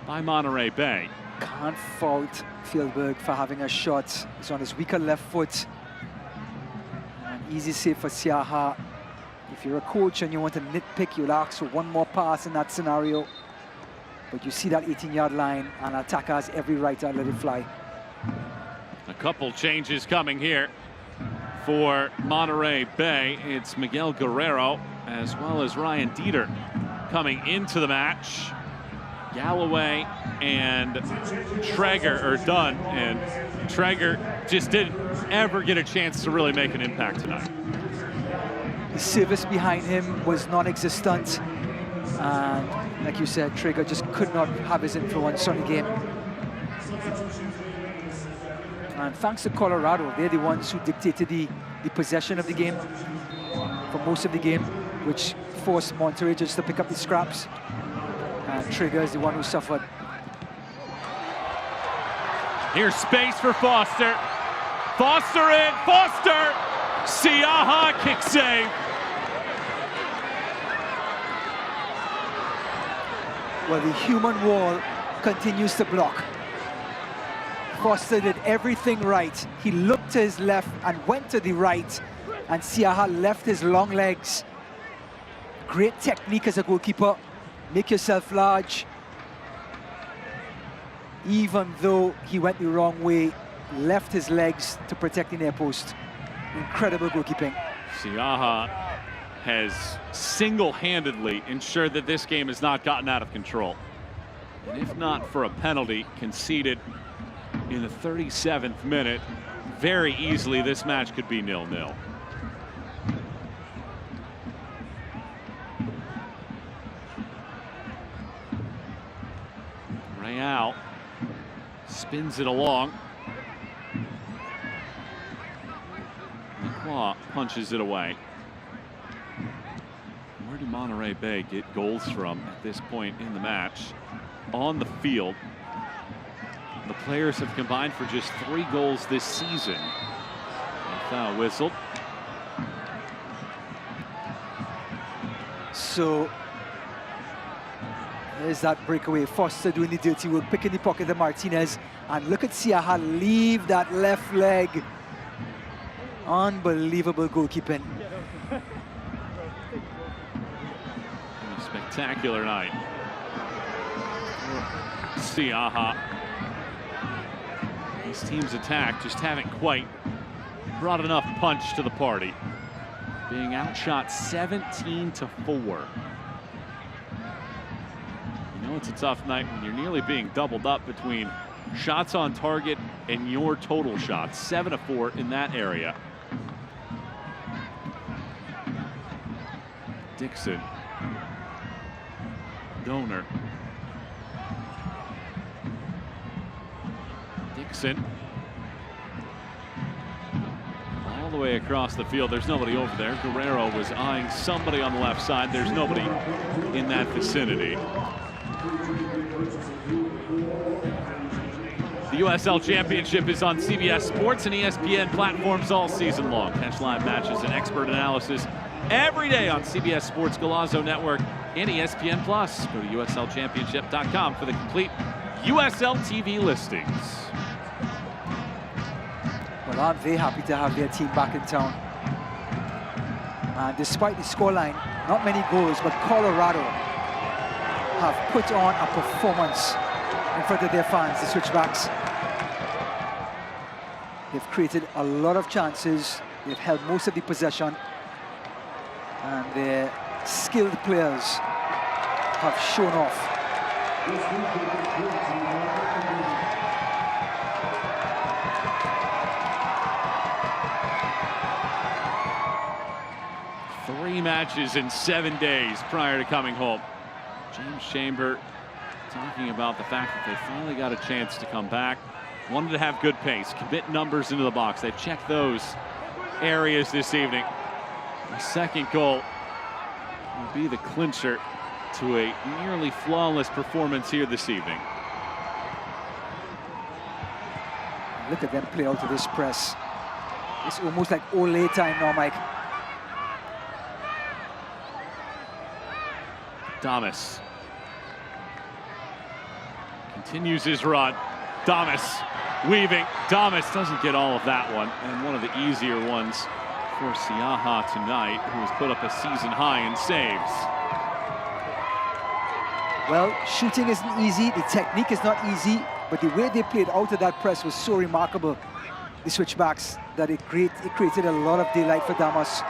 by Monterey Bay. Can't fault Fjellberg for having a shot. He's on his weaker left foot. An easy save for Siaha. If you're a coach and you want to nitpick, you'll ask for one more pass in that scenario. But you see that 18-yard line, and attacker has every right to let it fly. A couple changes coming here for Monterey Bay. It's Miguel Guerrero as well as Ryan Dieter coming into the match. Galloway and Traeger are done, and Traeger just didn't ever get a chance to really make an impact tonight. The service behind him was non-existent, and like you said, Traeger just could not have his influence on the game. And thanks to Colorado, they're the ones who dictated the possession of the game for most of the game, which forced Monterey just to pick up the scraps. And Traeger is the one who suffered. Here's space for Foster. Foster in, Foster! Siaha kick save. Well, the human wall continues to block. Foster did everything right. He looked to his left and went to the right, and Siaha left his long legs. Great technique as a goalkeeper. Make yourself large. Even though he went the wrong way, left his legs to protect the near post. Incredible goalkeeping. Siaha has single-handedly ensured that this game has not gotten out of control. And if not for a penalty conceded in the 37th minute, very easily this match could be 0-0. Real spins it along. Lacroix punches it away. Where do Monterey Bay get goals from at this point in the match? On the field, the players have combined for just 3 goals this season. A foul whistled. So there's that breakaway. Foster doing the dirty work, picking the pocket of Martinez. And look at Siaha leave that left leg. Unbelievable goalkeeping. A spectacular night. Siaha. These teams' attack just haven't quite brought enough punch to the party. Being outshot 17-4. You know it's a tough night when you're nearly being doubled up between shots on target and your total shots. 7-4 in that area. Dixon. Donor. Dixon. All the way across the field. There's nobody over there. Guerrero was eyeing somebody on the left side. There's nobody in that vicinity. The USL Championship is on CBS Sports and ESPN platforms all season long. Catch live matches and expert analysis every day on CBS Sports Golazo Network and ESPN Plus. Go to USLChampionship.com for the complete USL TV listings. Well, aren't they happy to have their team back in town? And despite the scoreline, not many goals, but Colorado have put on a performance in front of their fans, the Switchbacks. They've created a lot of chances. They've held most of the possession. And their skilled players have shown off. Three matches in 7 days prior to coming home. James Chamber talking about the fact that they finally got a chance to come back. Wanted to have good pace, commit numbers into the box. They've checked those areas this evening. The second goal will be the clincher to a nearly flawless performance here this evening. Look at them play out of this press. It's almost like Ole time now, Mike. Damas continues his run. Damas weaving. Damas doesn't get all of that one, and one of the easier ones for Siaha tonight, who has put up a season high in saves. Well, shooting isn't easy, the technique is not easy, but the way they played out of that press was so remarkable, the Switchbacks, that it created a lot of daylight for Damas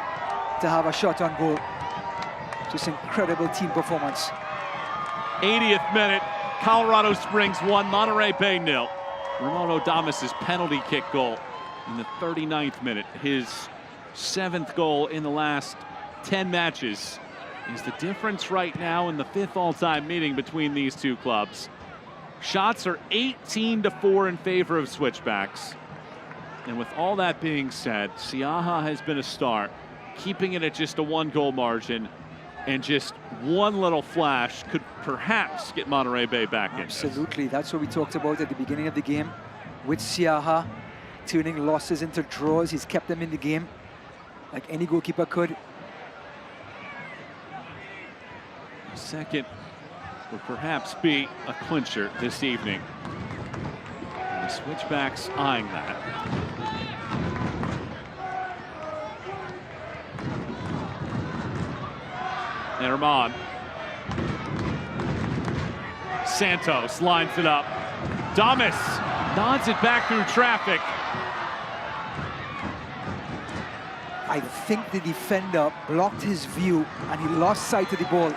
to have a shot on goal. Just incredible team performance. 80th minute, Colorado Springs 1, Monterey Bay 0. Ramon Damas's penalty kick goal in the 39th minute. His 7th goal in the last 10 matches is the difference right now in the 5th all-time meeting between these two clubs. Shots are 18-4 in favor of Switchbacks. And with all that being said, Siaha has been a star, keeping it at just a 1-goal margin. And just one little flash could perhaps get Monterey Bay back in. Absolutely, that's what we talked about at the beginning of the game. With Siaha turning losses into draws, he's kept them in the game like any goalkeeper could. Second would perhaps be a clincher this evening. And the Switchbacks eyeing that. Herman. Santos lines it up. Damas nods it back through traffic. I think the defender blocked his view and he lost sight of the ball.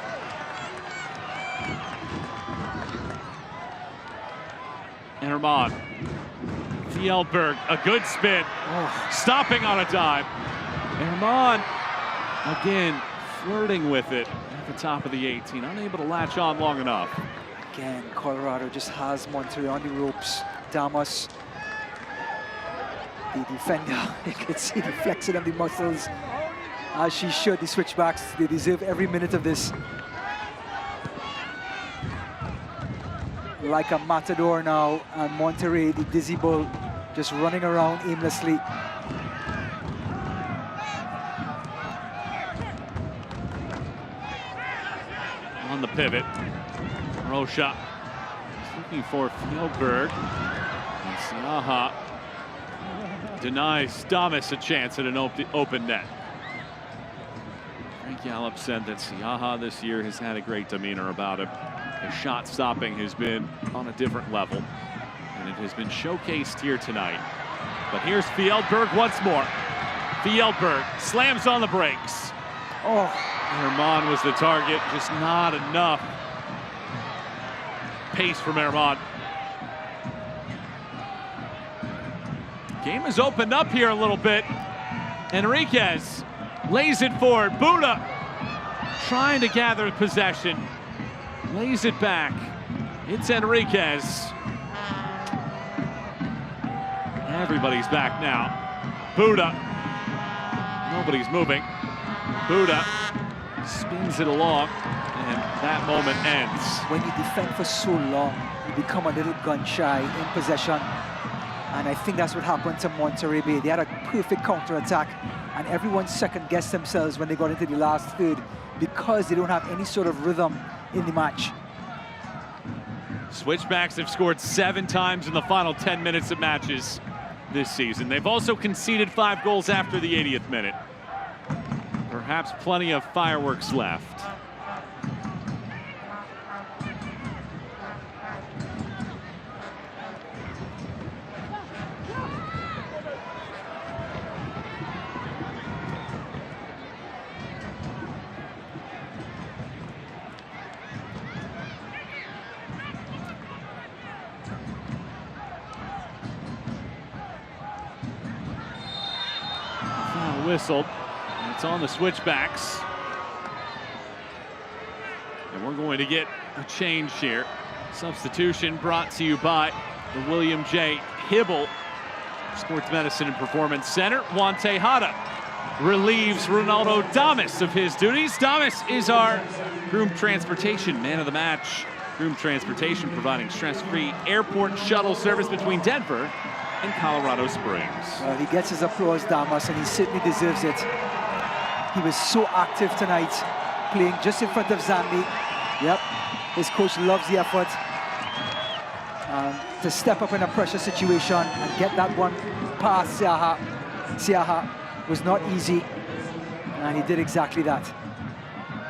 Herman. Fjellberg, a good spin. Stopping on a dime. Herman, again, flirting with it at the top of the 18. Unable to latch on long enough. Again, Colorado just has Monterey on the ropes. Damas, the defender, you can see the flexing of the muscles as she should. The Switchbacks, they deserve every minute of this. Like a matador now, and Monterey, the dizzy bull, just running around aimlessly. On the pivot, Rocha looking for Fjellberg, and Siaha denies Damas a chance at an open net. Frank Yallop said that Siaha this year has had a great demeanor about him. His shot stopping has been on a different level, and it has been showcased here tonight. But here's Fjellberg once more. Fjellberg slams on the brakes. Oh, Herman was the target, just not enough pace from Herman. Game has opened up here a little bit. Enriquez lays it forward. Buda trying to gather possession. Lays it back. It's Enriquez. Everybody's back now. Buda. Nobody's moving. Buda spins it along, and that moment ends. When you defend for so long, you become a little gun shy in possession. And I think that's what happened to Monterey Bay. They had a perfect counter-attack, and everyone second-guessed themselves when they got into the last third because they don't have any sort of rhythm in the match. Switchbacks have scored 7 times in the final 10 minutes of matches this season. They've also conceded 5 goals after the 80th minute. Perhaps plenty of fireworks left. Foul whistled. It's on the Switchbacks. And we're going to get a change here. Substitution brought to you by the William J. Hibble Sports Medicine and Performance Center. Juan Tejada relieves Ronaldo Damas of his duties. Damas is our Groom Transportation man of the match. Groom Transportation providing stress-free airport shuttle service between Denver and Colorado Springs. Well, he gets his applause, Damas, and he certainly deserves it. He was so active tonight, playing just in front of Zambi. Yep, his coach loves the effort. To step up in a pressure situation and get that one past Siaha. Siaha was not easy, and he did exactly that.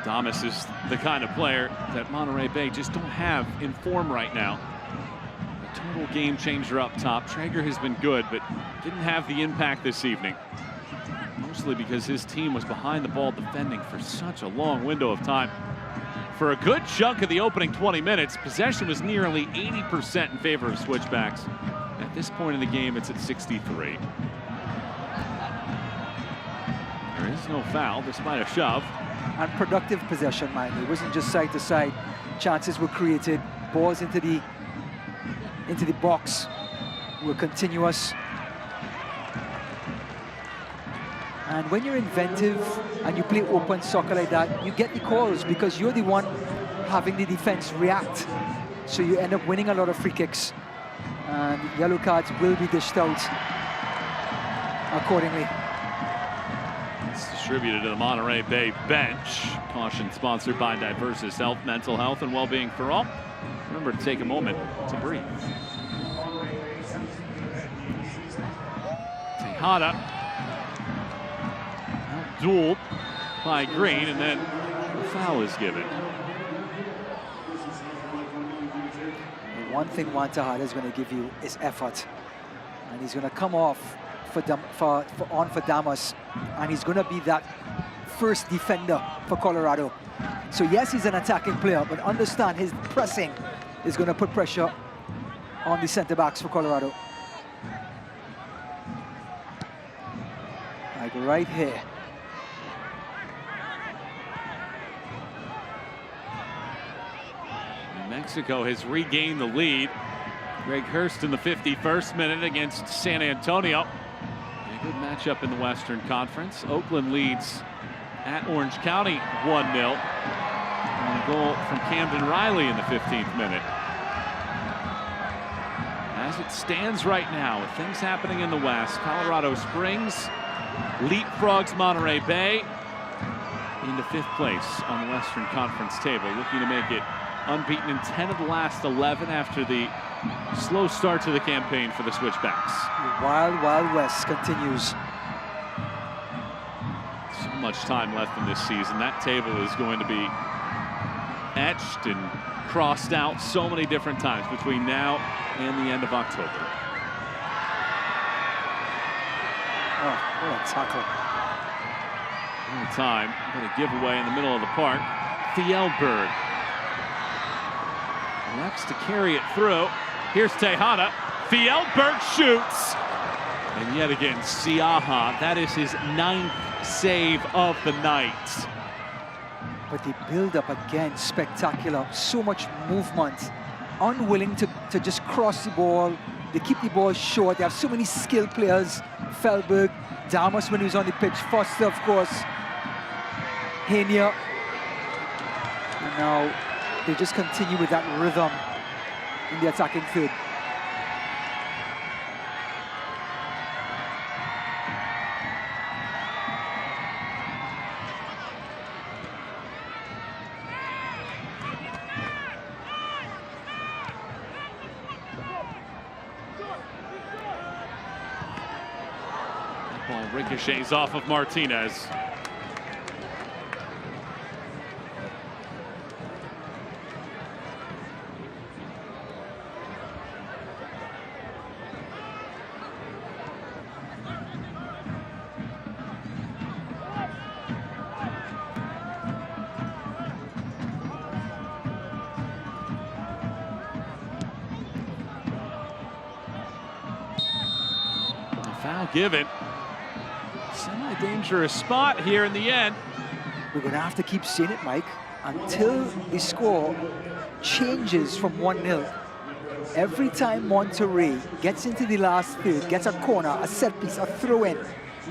Damas is the kind of player that Monterey Bay just don't have in form right now. A total game changer up top. Traeger has been good, but didn't have the impact this evening. Mostly because his team was behind the ball defending for such a long window of time. For a good chunk of the opening 20 minutes, possession was nearly 80% in favor of Switchbacks. At this point in the game, it's at 63. There is no foul, despite a shove. And productive possession, mind you. It wasn't just side to side. Chances were created. Balls into the box were continuous. And when you're inventive and you play open soccer like that, you get the calls because you're the one having the defense react. So you end up winning a lot of free kicks. And yellow cards will be dished out accordingly. It's distributed to the Monterey Bay bench. Caution sponsored by Diversus Health, mental health and well-being for all. Remember to take a moment to breathe. Tejada. Dueled by Green, and then the foul is given. One thing Juan Tejada is going to give you is effort. And he's going to come off for Damas, and he's going to be that first defender for Colorado. So yes, he's an attacking player, but understand his pressing is going to put pressure on the center backs for Colorado. Like right here. Mexico has regained the lead. Greg Hurst in the 51st minute against San Antonio. A good matchup in the Western Conference. Oakland leads at Orange County 1-0. On a goal from Camden Riley in the 15th minute. As it stands right now, with things happening in the West, Colorado Springs leapfrogs Monterey Bay into 5th place on the Western Conference table, looking to make it unbeaten in 10 of the last 11 after the slow start to the campaign for the Switchbacks. The Wild Wild West continues. So much time left in this season. That table is going to be etched and crossed out so many different times between now and the end of October. Oh, what a tackle. All the time, but a giveaway in the middle of the park. Fjellberg elects to carry it through. Here's Tejada. Fjellberg shoots. And yet again, Siaha. That is his 9th save of the night. But the build-up again, spectacular. So much movement. Unwilling to just cross the ball. They keep the ball short. They have so many skilled players. Fjellberg, Damas when he was on the pitch. Foster, of course. Hania. And now they just continue with that rhythm in the attacking third. That ball ricochets off of Martinez. Foul given. Semi-dangerous spot here in the end. We're going to have to keep seeing it, Mike, until the score changes from 1-0. Every time Monterey gets into the last third, gets a corner, a set piece, a throw-in,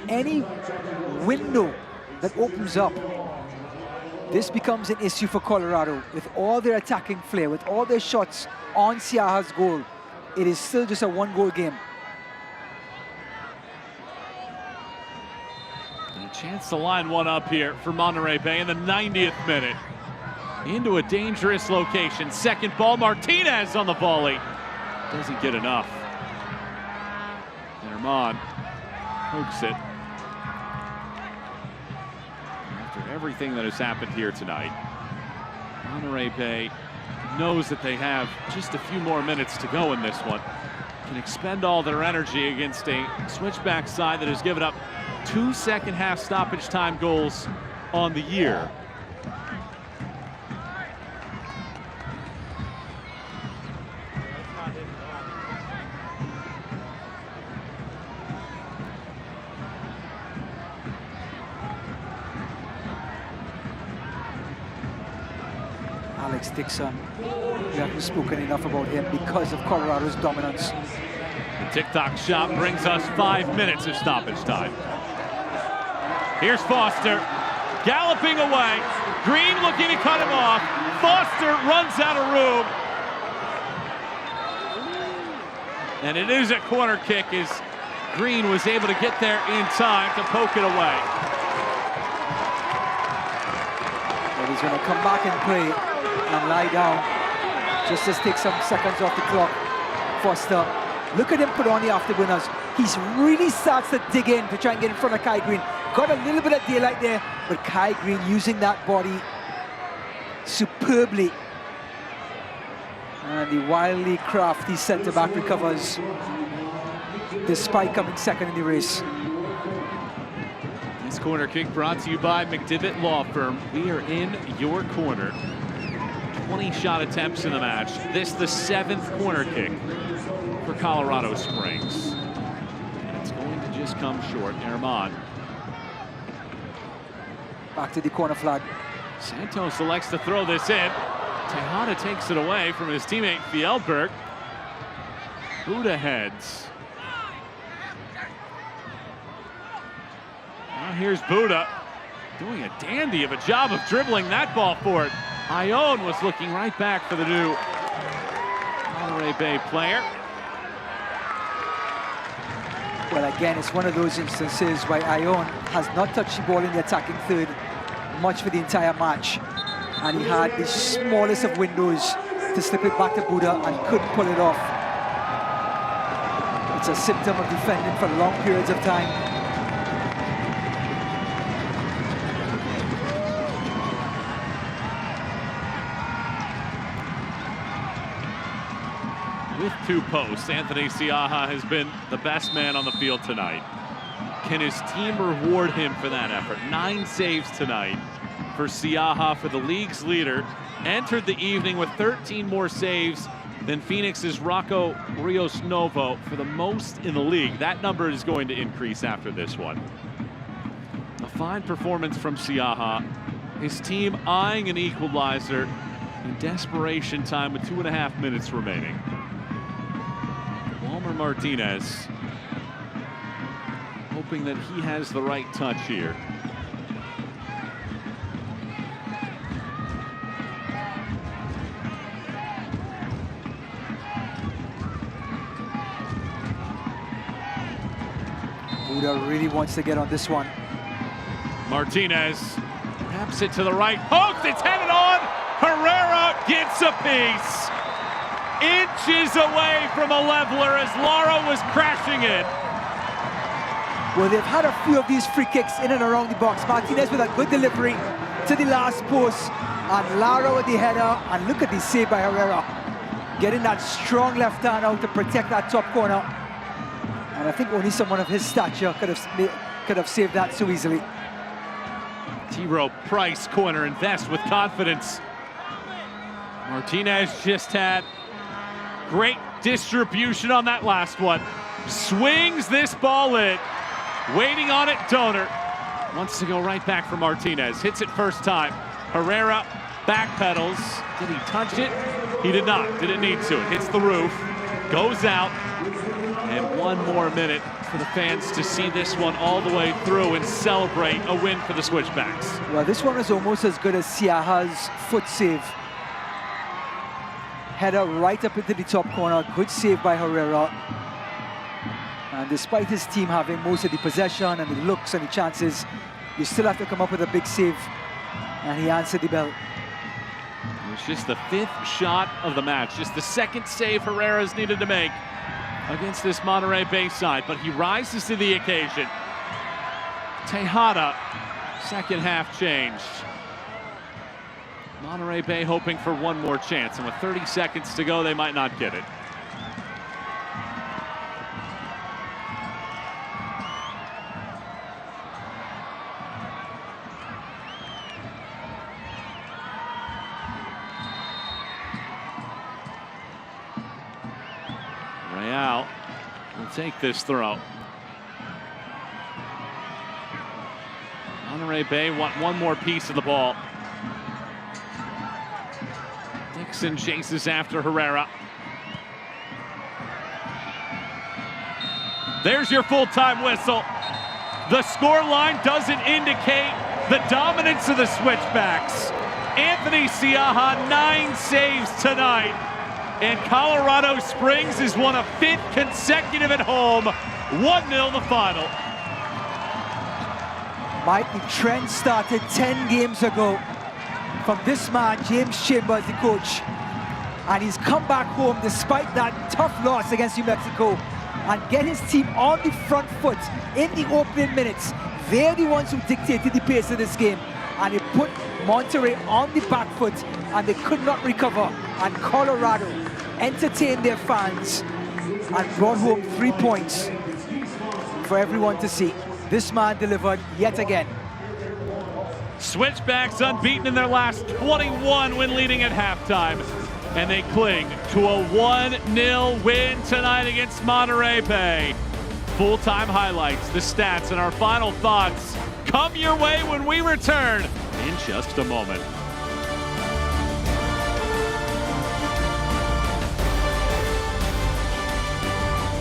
any window that opens up, this becomes an issue for Colorado. With all their attacking flair, with all their shots on Siaha's goal, it is still just a 1-goal game. Chance to line one up here for Monterey Bay in the 90th minute. Into a dangerous location. Second ball, Martinez on the volley. Doesn't get enough. Herman pokes it. After everything that has happened here tonight, Monterey Bay knows that they have just a few more minutes to go in this one. Can expend all their energy against a Switchback side that has given up 2 second-half stoppage time goals on the year. Alex Dixon, we haven't spoken enough about him because of Colorado's dominance. The TikTok shot brings us 5 minutes of stoppage time. Here's Foster, galloping away. Green looking to cut him off. Foster runs out of room. And it is a corner kick as Green was able to get there in time to poke it away. he's going to come back and play and lie down. Just to take some seconds off the clock. Foster, look at him put on the afterburners. He's really starts to dig in to try and get in front of Kai Green. Got a little bit of daylight there, but Kai Green using that body superbly. And the wildly crafty centre-back recovers despite coming second in the race. This corner kick brought to you by McDivitt Law Firm. We are in your corner. 20 shot attempts in the match. This the 7th corner kick for Colorado Springs. And it's going to just come short. Herman. Back to the corner flag. Santos elects to throw this in. Tejada takes it away from his teammate Fjellberg. Buda heads. Now here's Buda doing a dandy of a job of dribbling that ball forward. Ione was looking right back for the new Monterey Bay player. Well, again, it's one of those instances where Ione has not touched the ball in the attacking third much for the entire match. And he had the smallest of windows to slip it back to Buda and couldn't pull it off. It's a symptom of defending for long periods of time. With 2 posts, Anthony Siaha has been the best man on the field tonight. Can his team reward him for that effort? 9 saves tonight for Siaha, for the league's leader. Entered the evening with 13 more saves than Phoenix's Rocco Rios Novo for the most in the league. That number is going to increase after this one. A fine performance from Siaha. His team eyeing an equalizer in desperation time with 2.5 minutes remaining. Walmer Martinez hoping that he has the right touch here. Buda really wants to get on this one. Martinez taps it to the right post. It's headed on. Herrera gets a piece. Inches away from a leveler as Lara was crashing in. Well, they've had a few of these free kicks in and around the box. Martinez with a good delivery to the last post. And Lara with the header. And look at the save by Herrera. Getting that strong left hand out to protect that top corner. And I think only someone of his stature could have saved that so easily. T-Row Price corner, invest with confidence. Martinez just had great distribution on that last one. Swings this ball in. Waiting on it, Donor. Wants to go right back for Martinez. Hits it first time. Herrera backpedals. Did he touch it? He did not. Didn't need to. It hits the roof. Goes out. And 1 more minute for the fans to see this one all the way through and celebrate a win for the Switchbacks. Well, this one is almost as good as Siaha's foot save. Header right up into the top corner. Good save by Herrera. And despite his team having most of the possession and the looks and the chances, you still have to come up with a big save. And he answered the bell. It was just the 5th shot of the match. Just the 2nd save Herrera's needed to make against this Monterey Bay side. But he rises to the occasion. Tejada, second half changed. Monterey Bay hoping for 1 more chance. And with 30 seconds to go, they might not get it. Real will take this throw. Monterey Bay want 1 more piece of the ball. Dixon chases after Herrera. There's your full-time whistle. The scoreline doesn't indicate the dominance of the Switchbacks. Anthony Siaha, 9 saves tonight. And Colorado Springs is one of 5th consecutive at home. 1-0 the final. Mike, the trend started 10 games ago. from this man, James Chambers, the coach. And he's come back home despite that tough loss against New Mexico and get his team on the front foot in the opening minutes. They're the ones who dictated the pace of this game. And they put Monterey on the back foot and they could not recover. And Colorado entertained their fans and brought home 3 points for everyone to see. This man delivered yet again. Switchbacks unbeaten in their last 21 when leading at halftime. And they cling to a 1-0 win tonight against Monterey Bay. Full-time highlights, the stats, and our final thoughts come your way when we return in just a moment.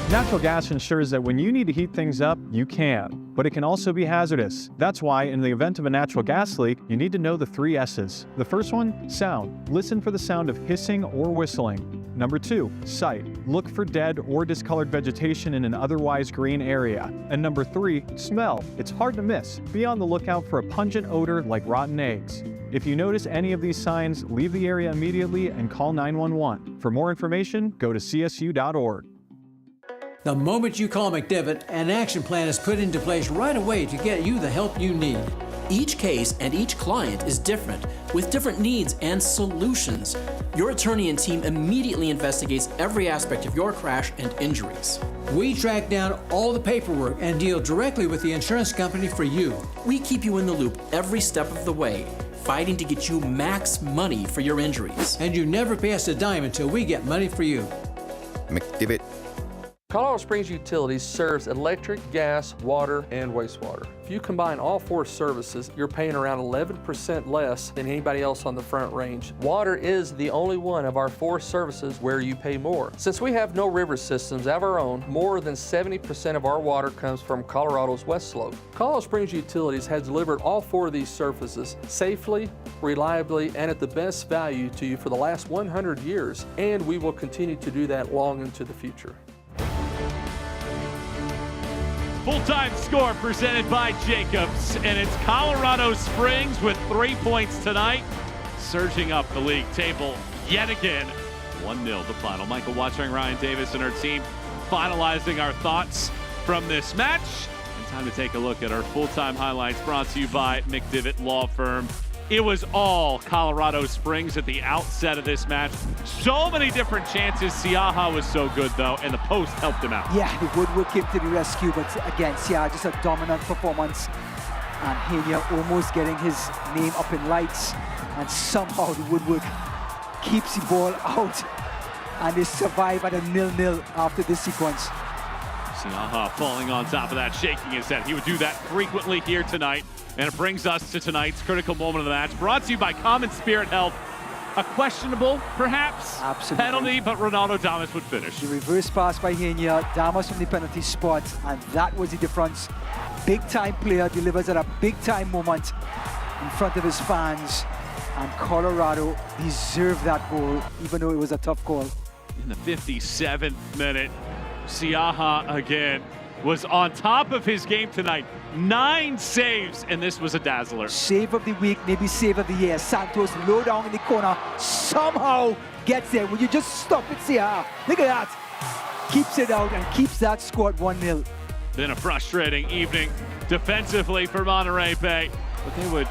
Natural gas ensures that when you need to heat things up, you can, but it can also be hazardous. That's why, in the event of a natural gas leak, you need to know the 3 S's. The first one, sound. Listen for the sound of hissing or whistling. Number 2, sight. Look for dead or discolored vegetation in an otherwise green area. And number 3, smell. It's hard to miss. Be on the lookout for a pungent odor like rotten eggs. If you notice any of these signs, leave the area immediately and call 911. For more information, go to csu.org. The moment you call McDevitt, an action plan is put into place right away to get you the help you need. Each case and each client is different, with different needs and solutions. Your attorney and team immediately investigates every aspect of your crash and injuries. We track down all the paperwork and deal directly with the insurance company for you. We keep you in the loop every step of the way, fighting to get you max money for your injuries. And you never pay us a dime until we get money for you. McDivitt. Colorado Springs Utilities serves electric, gas, water, and wastewater. If you combine all 4 services, you're paying around 11% less than anybody else on the Front Range. Water is the only one of our 4 services where you pay more. Since we have no river systems of our own, more than 70% of our water comes from Colorado's West Slope. Colorado Springs Utilities has delivered all 4 of these services safely, reliably, and at the best value to you for the last 100 years, and we will continue to do that long into the future. Full-time score presented by Jacobs, and it's Colorado Springs with 3 points tonight, surging up the league table yet again. 1-0 the final. Michael Watching, Ryan Davis, and our team finalizing our thoughts from this match. And time to take a look at our full-time highlights brought to you by McDivitt Law Firm. It was all Colorado Springs at the outset of this match. So many different chances. Siaha was so good, though, and the post helped him out. Yeah, the woodwork came to the rescue, but again, Siaha just a dominant performance. And Hania almost getting his name up in lights. And somehow the woodwork keeps the ball out. And they survive at a 0-0 after this sequence. Siaha falling on top of that, shaking his head. He would do that frequently here tonight. And it brings us to tonight's critical moment of the match, brought to you by Common Spirit Health. A questionable, perhaps, penalty, but Ronaldo Damas would finish. The reverse pass by Hania, Damas from the penalty spot, and that was the difference. Big-time player delivers at a big-time moment in front of his fans, and Colorado deserved that goal, even though it was a tough call. In the 57th minute, Siaha again was on top of his game tonight. 9 saves, and this was a dazzler. Save of the week, maybe save of the year. Santos low down in the corner, somehow gets there. Will you just stop it, Siaha? Look at that. Keeps it out and keeps that score at 1-0. Been a frustrating evening defensively for Monterey Bay, but they would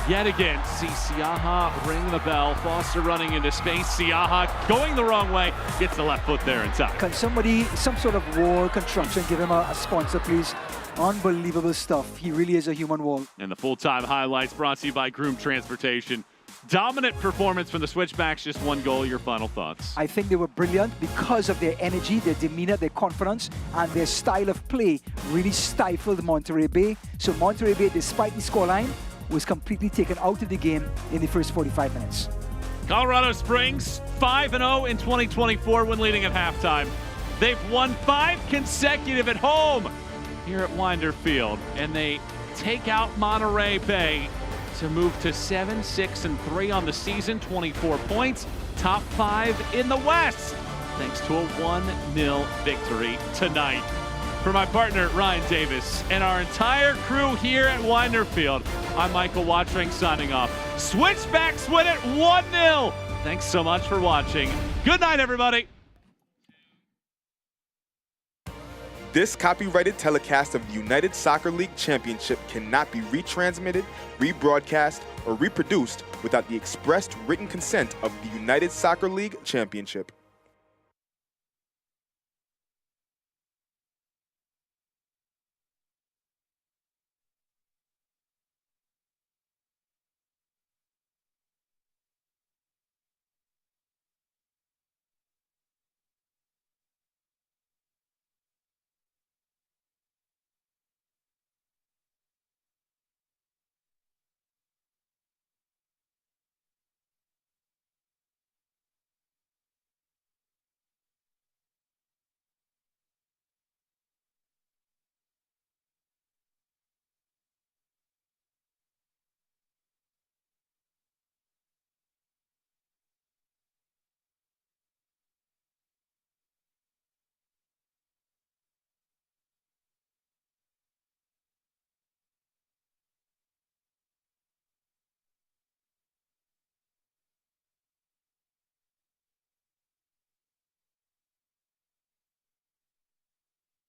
yet again see Siaha ring the bell. Foster running into space. Siaha going the wrong way. Gets the left foot there in time. Can somebody, some sort of wall construction, give him a sponsor, please? Unbelievable stuff. He really is a human wall. And the full-time highlights brought to you by Groom Transportation. Dominant performance from the Switchbacks, just 1 goal. Your final thoughts? I think they were brilliant because of their energy, their demeanor, their confidence, and their style of play really stifled Monterey Bay. So Monterey Bay, despite the scoreline, was completely taken out of the game in the first 45 minutes. Colorado Springs 5-0 in 2024 when leading at halftime. They've won 5 consecutive at home here at Winder Field, and they take out Monterey Bay to move to 7-6-3 on the season, 24 points, top 5 in the West, thanks to a 1-0 victory tonight. For my partner, Ryan Davis, and our entire crew here at Winder Field, I'm Michael Watching signing off. Switchbacks win it 1-0. Thanks so much for watching. Good night, everybody. This copyrighted telecast of the United Soccer League Championship cannot be retransmitted, rebroadcast, or reproduced without the expressed written consent of the United Soccer League Championship.